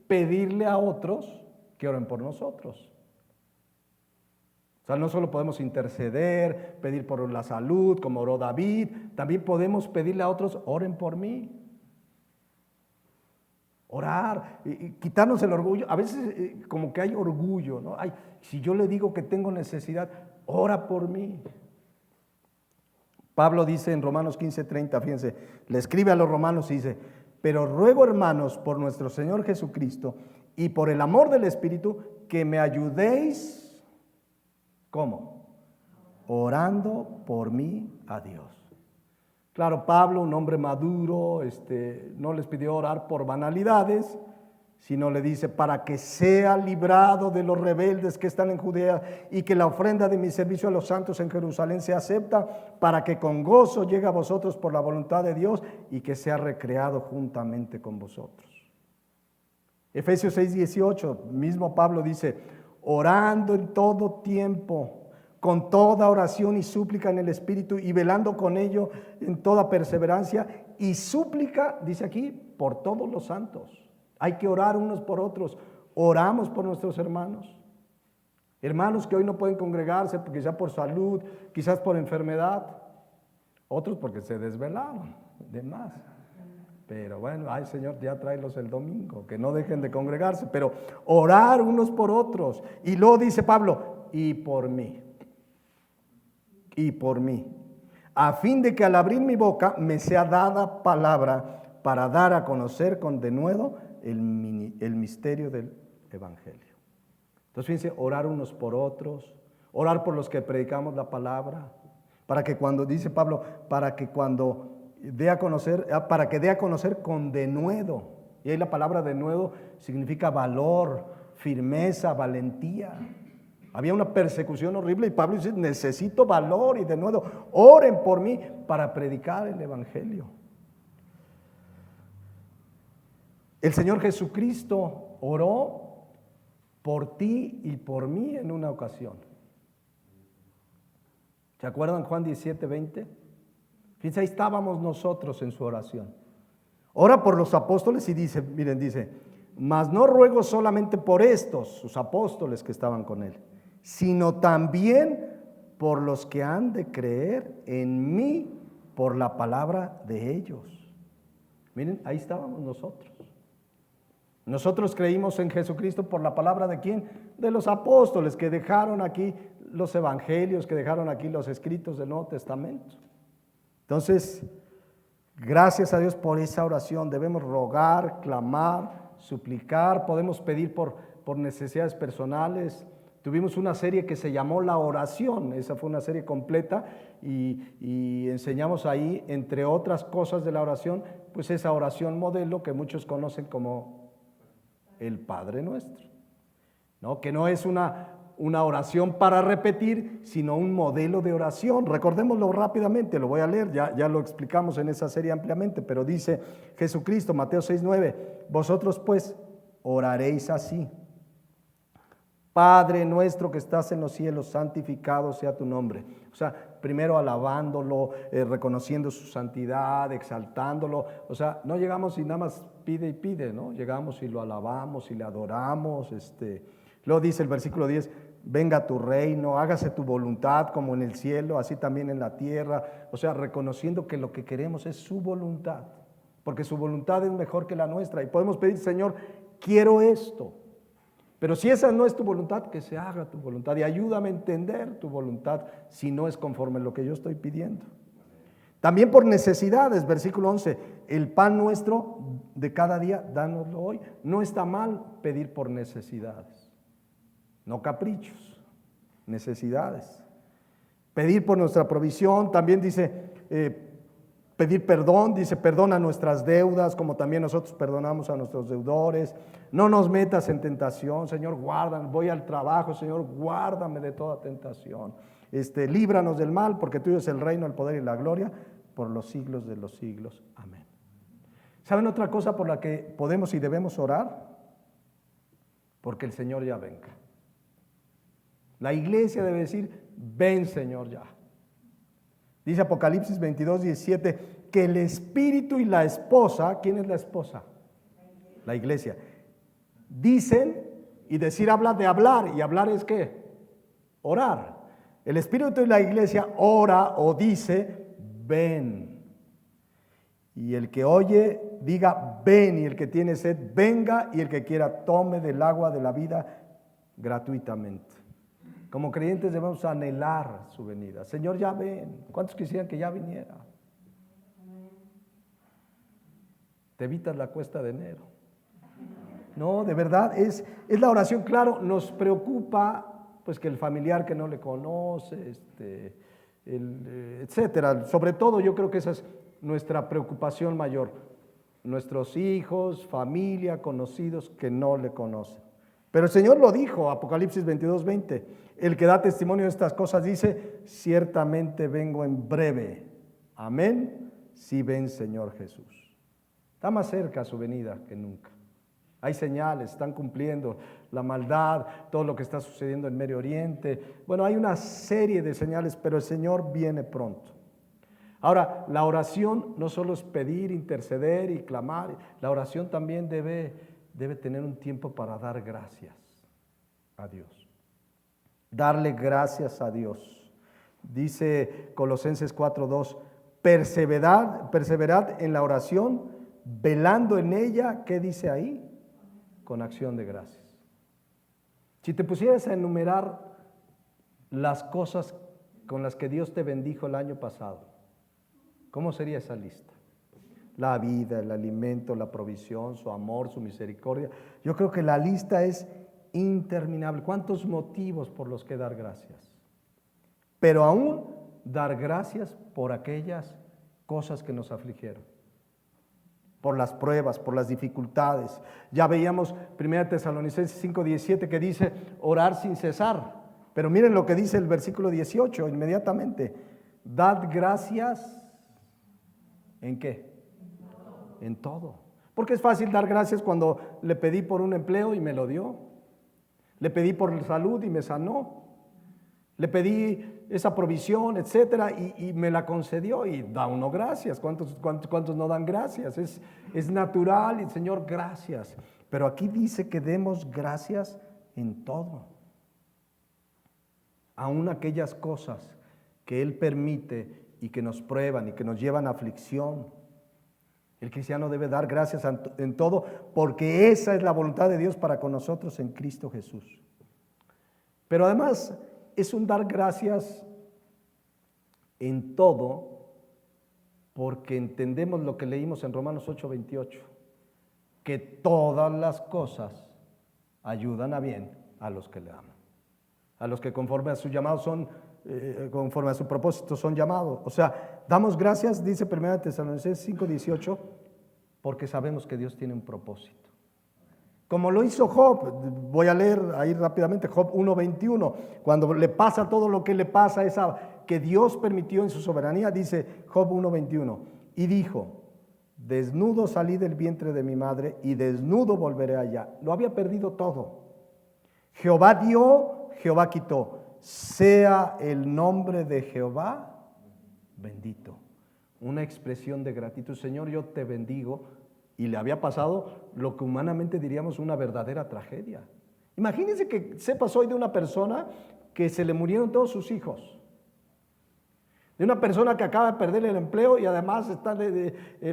pedirle a otros que oren por nosotros. O sea, no solo podemos interceder, pedir por la salud, como oró David, también podemos pedirle a otros, oren por mí. Orar, y quitarnos el orgullo. A veces como que hay orgullo, ¿no? Ay, si yo le digo que tengo necesidad, ora por mí. Pablo dice en Romanos 15:30, fíjense, le escribe a los romanos y dice, pero ruego, hermanos, por nuestro Señor Jesucristo y por el amor del Espíritu, que me ayudéis. ¿Cómo? Orando por mí a Dios. Claro, Pablo, un hombre maduro, no les pidió orar por banalidades, sino le dice, para que sea librado de los rebeldes que están en Judea y que la ofrenda de mi servicio a los santos en Jerusalén se acepta, para que con gozo llegue a vosotros por la voluntad de Dios y que sea recreado juntamente con vosotros. Efesios 6:18, mismo Pablo dice, orando en todo tiempo, con toda oración y súplica en el Espíritu y velando con ello en toda perseverancia y súplica, dice aquí, por todos los santos. Hay que orar unos por otros. Oramos por nuestros hermanos. Hermanos que hoy no pueden congregarse, quizás por salud, quizás por enfermedad. Otros porque se desvelaron, de más. Pero bueno, ay Señor, ya tráelos el domingo, que no dejen de congregarse. Pero orar unos por otros. Y luego dice Pablo, y por mí. Y por mí. A fin de que al abrir mi boca me sea dada palabra para dar a conocer con denuedo el misterio del Evangelio. Entonces fíjense, orar unos por otros, orar por los que predicamos la palabra, para que cuando, dice Pablo, para que dé a conocer con denuedo. Y ahí la palabra denuedo significa valor, firmeza, valentía. Había una persecución horrible y Pablo dice, necesito valor y denuedo. Oren por mí para predicar el Evangelio. El Señor Jesucristo oró por ti y por mí en una ocasión. ¿Se acuerdan Juan 17:20? Fíjense, ahí estábamos nosotros en su oración. Ora por los apóstoles y dice, miren, dice, mas no ruego solamente por estos, sus apóstoles que estaban con él, sino también por los que han de creer en mí por la palabra de ellos. Miren, ahí estábamos nosotros. Nosotros creímos en Jesucristo por la palabra de ¿quién? De los apóstoles que dejaron aquí los evangelios, que dejaron aquí los escritos del Nuevo Testamento. Entonces, gracias a Dios por esa oración. Debemos rogar, clamar, suplicar, podemos pedir por necesidades personales. Tuvimos una serie que se llamó La Oración, esa fue una serie completa y enseñamos ahí, entre otras cosas de la oración, pues esa oración modelo que muchos conocen como el Padre Nuestro, ¿no? Que no es una oración para repetir, sino un modelo de oración. Recordémoslo rápidamente, lo voy a leer, ya lo explicamos en esa serie ampliamente, pero dice Jesucristo, Mateo 6:9, vosotros pues oraréis así: Padre nuestro que estás en los cielos, santificado sea tu nombre. O sea, primero alabándolo, reconociendo su santidad, exaltándolo. O sea, no llegamos y nada más pide y pide, ¿no? Llegamos y lo alabamos y le adoramos. Luego dice el versículo 10, venga tu reino, hágase tu voluntad como en el cielo, así también en la tierra. O sea, reconociendo que lo que queremos es su voluntad, porque su voluntad es mejor que la nuestra. Y podemos pedir, Señor, quiero esto. Pero si esa no es tu voluntad, que se haga tu voluntad y ayúdame a entender tu voluntad si no es conforme a lo que yo estoy pidiendo. También por necesidades, versículo 11, el pan nuestro de cada día, dánoslo hoy. No está mal pedir por necesidades, no caprichos, necesidades. Pedir por nuestra provisión, también dice pedir perdón, dice perdona nuestras deudas como también nosotros perdonamos a nuestros deudores. No nos metas en tentación, Señor, guárdame, voy al trabajo, Señor, guárdame de toda tentación. Líbranos del mal, porque tuyo es el reino, el poder y la gloria por los siglos de los siglos. Amén. ¿Saben otra cosa por la que podemos y debemos orar? Porque el Señor ya venga. La iglesia debe decir, ven Señor ya. Dice Apocalipsis 22:17, que el espíritu y la esposa, ¿quién es la esposa? La iglesia. Dicen, y decir habla de hablar, y hablar es ¿qué? Orar. El espíritu y la iglesia ora o dice, ven. Y el que oye, diga, ven, y el que tiene sed, venga, y el que quiera, tome del agua de la vida gratuitamente. Como creyentes debemos anhelar su venida. Señor, ya ven. ¿Cuántos quisieran que ya viniera? Te evitas la cuesta de enero. No, de verdad, es la oración. Claro, nos preocupa pues que el familiar que no le conoce, etcétera. Sobre todo yo creo que esa es nuestra preocupación mayor. Nuestros hijos, familia, conocidos que no le conocen. Pero el Señor lo dijo, Apocalipsis 22:20. El que da testimonio de estas cosas dice, ciertamente vengo en breve. Amén. Si ven, Señor Jesús. Está más cerca su venida que nunca. Hay señales, están cumpliendo la maldad, todo lo que está sucediendo en Medio Oriente. Bueno, hay una serie de señales, pero el Señor viene pronto. Ahora, la oración no solo es pedir, interceder y clamar. La oración también debe tener un tiempo para dar gracias a Dios. Darle gracias a Dios. Dice Colosenses 4:2, perseverad en la oración, velando en ella, ¿qué dice ahí? Con acción de gracias. Si te pusieras a enumerar las cosas con las que Dios te bendijo el año pasado, ¿cómo sería esa lista? La vida, el alimento, la provisión, su amor, su misericordia. Yo creo que la lista es interminable. ¿Cuántos motivos por los que dar gracias? Pero aún dar gracias por aquellas cosas que nos afligieron, por las pruebas, por las dificultades. Ya veíamos 1 Tesalonicenses 5:17 que dice orar sin cesar. Pero miren lo que dice el versículo 18 inmediatamente. Dad gracias, ¿en qué? En todo. Porque es fácil dar gracias cuando le pedí por un empleo y me lo dio. Le pedí por salud y me sanó. Le pedí esa provisión, etcétera, y me la concedió y da uno gracias. ¿Cuántos no dan gracias? Es natural y Señor, gracias. Pero aquí dice que demos gracias en todo. Aún aquellas cosas que Él permite y que nos prueban y que nos llevan a aflicción. El cristiano debe dar gracias en todo porque esa es la voluntad de Dios para con nosotros en Cristo Jesús. Pero además es un dar gracias en todo porque entendemos lo que leímos en Romanos 8:28, que todas las cosas ayudan a bien a los que le aman, a los que conforme a su llamado son conforme a su propósito son llamados. O sea, damos gracias, dice 1 Tesalonicenses 5:18, porque sabemos que Dios tiene un propósito. Como lo hizo Job, voy a leer ahí rápidamente, Job 1:21, cuando le pasa todo lo que le pasa, que Dios permitió en su soberanía, dice Job 1:21, y dijo, desnudo salí del vientre de mi madre y desnudo volveré allá. Lo había perdido todo. Jehová dio, Jehová quitó. Sea el nombre de Jehová bendito. Una expresión de gratitud. Señor, yo te bendigo. Y le había pasado lo que humanamente diríamos una verdadera tragedia. Imagínense que sepas hoy de una persona que se le murieron todos sus hijos. De una persona que acaba de perder el empleo y además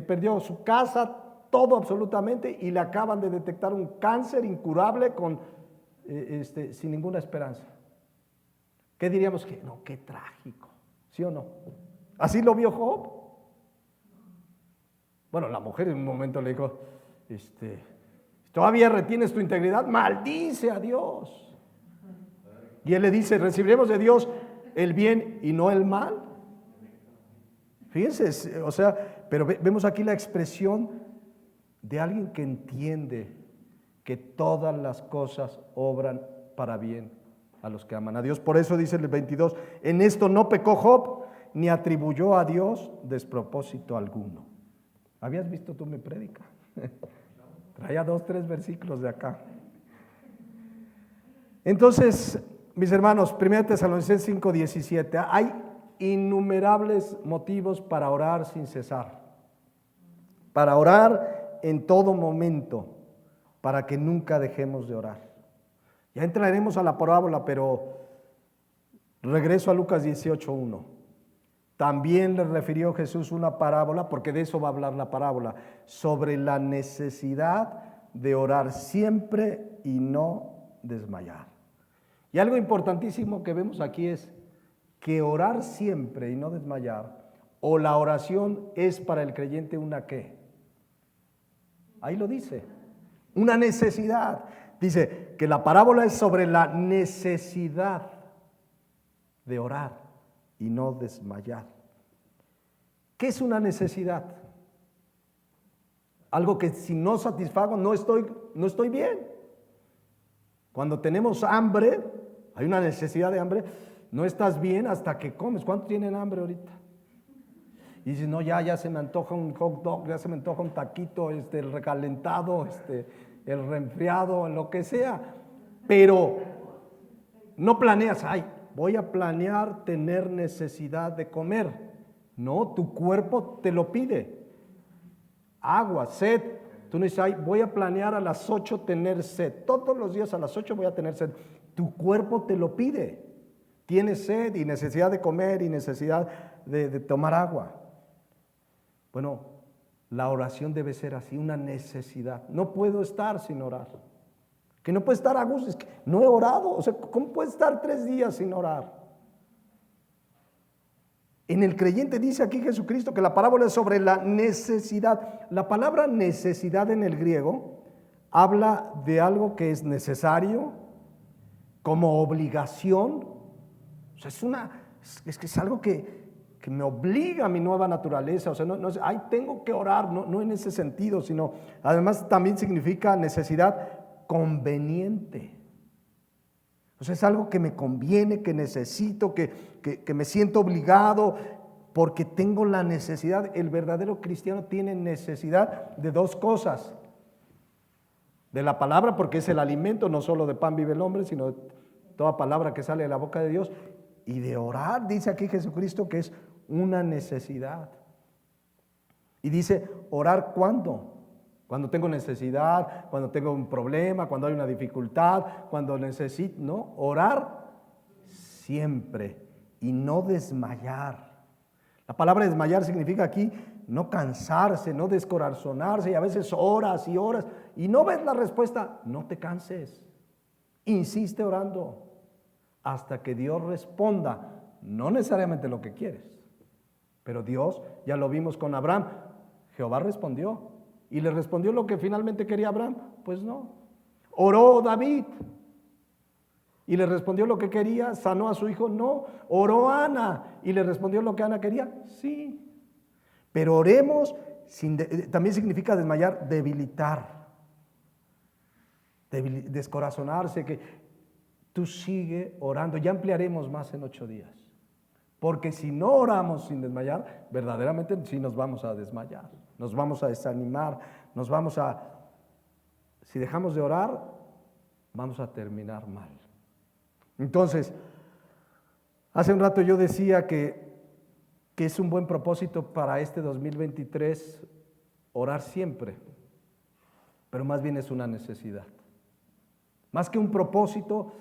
perdió su casa, todo absolutamente, y le acaban de detectar un cáncer incurable sin ninguna esperanza. ¿Qué diríamos? Que no, qué trágico, ¿sí o no? ¿Así lo vio Job? Bueno, la mujer en un momento le dijo, ¿todavía retienes tu integridad? Maldice a Dios. Y él le dice, recibiremos de Dios el bien y no el mal. Fíjense, o sea, pero vemos aquí la expresión de alguien que entiende que todas las cosas obran para bien a los que aman a Dios. Por eso dice el 22, en esto no pecó Job, ni atribuyó a Dios despropósito alguno. ¿Habías visto tú mi prédica? Traía 2, 3 versículos de acá. Entonces, mis hermanos, 1 Tesalonicenses 5:17, hay innumerables motivos para orar sin cesar, para orar en todo momento, para que nunca dejemos de orar. Ya entraremos a la parábola, pero regreso a Lucas 18:1. También le refirió Jesús una parábola, porque de eso va a hablar la parábola, sobre la necesidad de orar siempre y no desmayar. Y algo importantísimo que vemos aquí es que orar siempre y no desmayar, o la oración es para el creyente una ¿qué? Ahí lo dice, una necesidad. Dice que la parábola es sobre la necesidad de orar y no desmayar. ¿Qué es una necesidad? Algo que si no satisfago no estoy bien. Cuando tenemos hambre, hay una necesidad de hambre, no estás bien hasta que comes. ¿Cuántos tienen hambre ahorita? Y dices, no, ya se me antoja un hot dog, ya se me antoja un taquito, el recalentado, el reenfriado, lo que sea. Pero no planeas, voy a planear tener necesidad de comer. No, tu cuerpo te lo pide. Agua, sed. Tú no dices, voy a planear a las 8 tener sed. Todos los días a las 8 voy a tener sed. Tu cuerpo te lo pide. Tienes sed y necesidad de comer y necesidad de tomar agua. Bueno, la oración debe ser así, una necesidad. No puedo estar sin orar. Que no puedo estar a gusto, es que no he orado. O sea, ¿cómo puedo estar 3 días sin orar? En el creyente dice aquí Jesucristo que la parábola es sobre la necesidad. La palabra necesidad en el griego habla de algo que es necesario, como obligación. O sea, es que es algo que me obliga a mi nueva naturaleza. O sea, no es, tengo que orar, no en ese sentido, sino además también significa necesidad conveniente. O sea, es algo que me conviene, que necesito, que me siento obligado, porque tengo la necesidad. El verdadero cristiano tiene necesidad de 2 cosas. De la palabra, porque es el alimento, no solo de pan vive el hombre, sino de toda palabra que sale de la boca de Dios. Y de orar, dice aquí Jesucristo, que es una necesidad. Y dice, ¿orar cuándo? Cuando tengo necesidad, cuando tengo un problema, cuando hay una dificultad, cuando necesito, no, orar siempre y no desmayar. La palabra desmayar significa aquí no cansarse, no descorazonarse, y a veces horas y horas y no ves la respuesta. No te canses, insiste orando hasta que Dios responda, no necesariamente lo que quieres, pero Dios, ya lo vimos con Abraham, Jehová respondió. ¿Y le respondió lo que finalmente quería Abraham? Pues no. Oró David y le respondió lo que quería, sanó a su hijo, no. Oró Ana y le respondió lo que Ana quería, sí. Pero oremos, también significa desmayar, debilitar, descorazonarse, que tú sigue orando. Ya ampliaremos más en 8 días. Porque si no oramos sin desmayar, verdaderamente sí nos vamos a desmayar, nos vamos a desanimar, si dejamos de orar, vamos a terminar mal. Entonces, hace un rato yo decía que es un buen propósito para este 2023 orar siempre, pero más bien es una necesidad. Más que un propósito,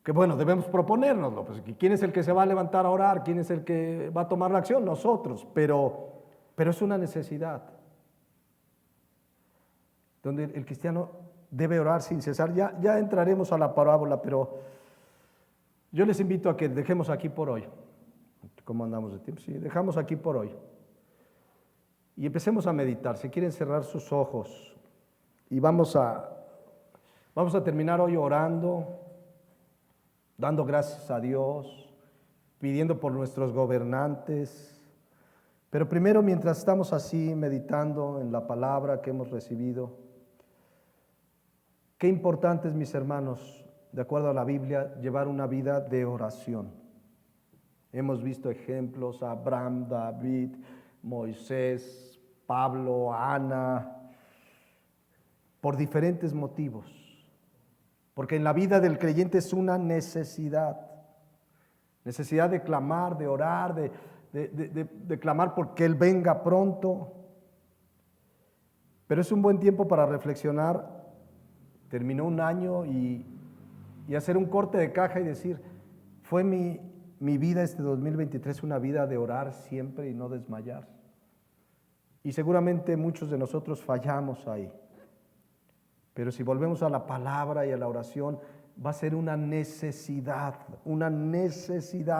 que bueno, debemos proponérnoslo, pues ¿quién es el que se va a levantar a orar? ¿Quién es el que va a tomar la acción? Nosotros, pero es una necesidad, donde el cristiano debe orar sin cesar. Ya entraremos a la parábola, pero yo les invito a que dejemos aquí por hoy. ¿Cómo andamos de tiempo? Sí, dejamos aquí por hoy. Y empecemos a meditar. Si quieren cerrar sus ojos, y vamos a terminar hoy orando, dando gracias a Dios, pidiendo por nuestros gobernantes. Pero primero, mientras estamos así meditando en la palabra que hemos recibido, qué importante es, mis hermanos, de acuerdo a la Biblia, llevar una vida de oración. Hemos visto ejemplos, Abraham, David, Moisés, Pablo, Ana, por diferentes motivos. Porque en la vida del creyente es una necesidad. Necesidad de clamar, de orar, de clamar porque Él venga pronto. Pero es un buen tiempo para reflexionar. Terminó un año y hacer un corte de caja y decir, fue mi vida este 2023 una vida de orar siempre y no desmayar. Y seguramente muchos de nosotros fallamos ahí. Pero si volvemos a la palabra y a la oración, va a ser una necesidad,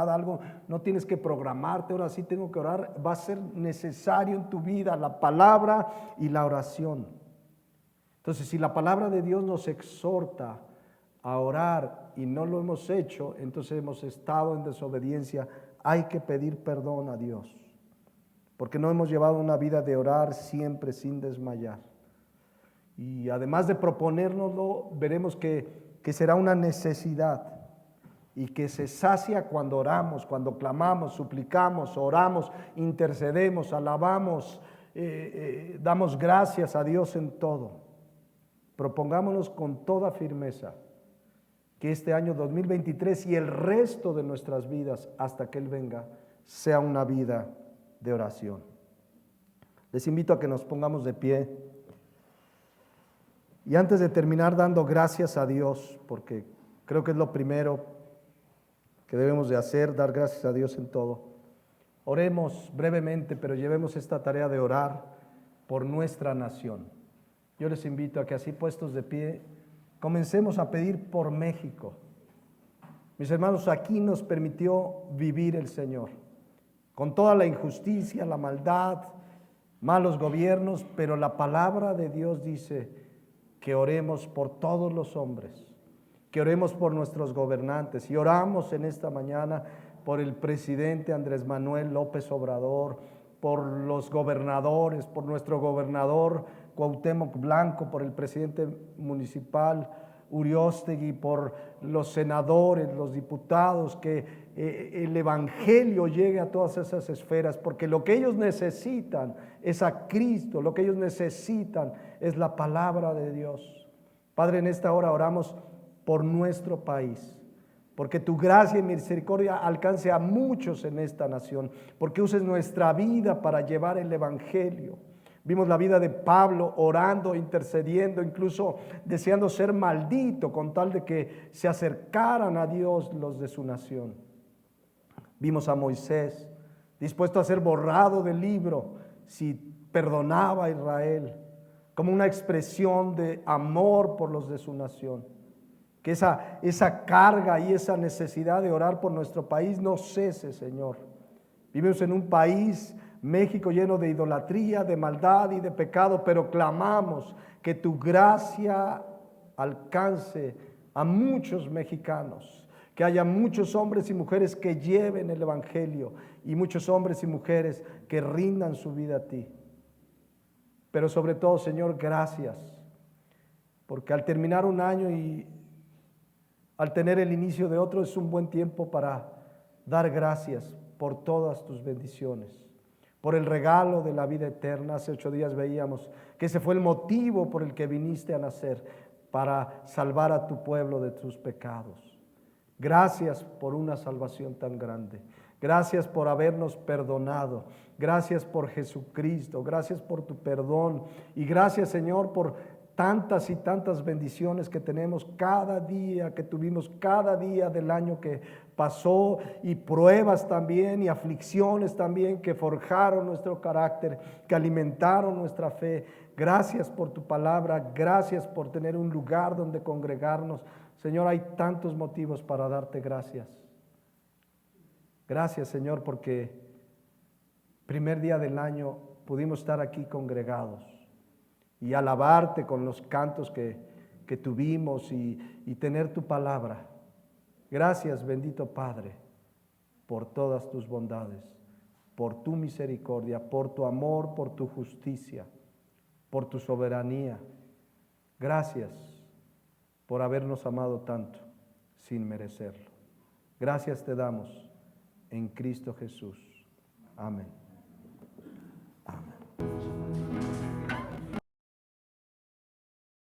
algo, no tienes que programarte, ahora sí tengo que orar, va a ser necesario en tu vida la palabra y la oración. Entonces, si la palabra de Dios nos exhorta a orar y no lo hemos hecho, entonces hemos estado en desobediencia, hay que pedir perdón a Dios, porque no hemos llevado una vida de orar siempre sin desmayar. Y además de proponérnoslo, veremos que será una necesidad y que se sacia cuando oramos, cuando clamamos, suplicamos, oramos, intercedemos, alabamos, damos gracias a Dios en todo. Propongámonos con toda firmeza que este año 2023 y el resto de nuestras vidas hasta que Él venga sea una vida de oración. Les invito a que nos pongamos de pie. Y antes de terminar, dando gracias a Dios, porque creo que es lo primero que debemos de hacer, dar gracias a Dios en todo. Oremos brevemente, pero llevemos esta tarea de orar por nuestra nación. Yo les invito a que así puestos de pie, comencemos a pedir por México. Mis hermanos, aquí nos permitió vivir el Señor, con toda la injusticia, la maldad, malos gobiernos, pero la palabra de Dios dice que oremos por todos los hombres, que oremos por nuestros gobernantes, y oramos en esta mañana por el presidente Andrés Manuel López Obrador, por los gobernadores, por nuestro gobernador Cuauhtémoc Blanco, por el presidente municipal Uriostegui, por los senadores, los diputados, que el evangelio llegue a todas esas esferas, porque lo que ellos necesitan es a Cristo, lo que ellos necesitan es la palabra de Dios. Padre, en esta hora oramos por nuestro país, porque tu gracia y misericordia alcance a muchos en esta nación, porque uses nuestra vida para llevar el evangelio. Vimos la vida de Pablo orando, intercediendo, incluso deseando ser maldito con tal de que se acercaran a Dios los de su nación. Vimos a Moisés dispuesto a ser borrado del libro si perdonaba a Israel, como una expresión de amor por los de su nación. Que esa carga y esa necesidad de orar por nuestro país no cese, Señor. Vivimos en un país, México, lleno de idolatría, de maldad y de pecado, pero clamamos que tu gracia alcance a muchos mexicanos, que haya muchos hombres y mujeres que lleven el evangelio y muchos hombres y mujeres que rindan su vida a ti. Pero sobre todo, Señor, gracias, porque al terminar un año y al tener el inicio de otro es un buen tiempo para dar gracias por todas tus bendiciones, por el regalo de la vida eterna. Hace 8 días veíamos que ese fue el motivo por el que viniste a nacer, para salvar a tu pueblo de tus pecados. Gracias por una salvación tan grande. Gracias por habernos perdonado. Gracias por Jesucristo. Gracias por tu perdón. Y gracias, Señor, por tantas y tantas bendiciones que tenemos cada día, que tuvimos cada día del año que pasó, y pruebas también y aflicciones también que forjaron nuestro carácter, que alimentaron nuestra fe. Gracias por tu palabra, gracias por tener un lugar donde congregarnos. Señor, hay tantos motivos para darte gracias. Gracias, Señor, porque primer día del año pudimos estar aquí congregados y alabarte con los cantos que tuvimos y tener tu palabra. Gracias, bendito Padre, por todas tus bondades, por tu misericordia, por tu amor, por tu justicia, por tu soberanía. Gracias por habernos amado tanto sin merecerlo. Gracias te damos en Cristo Jesús. Amén.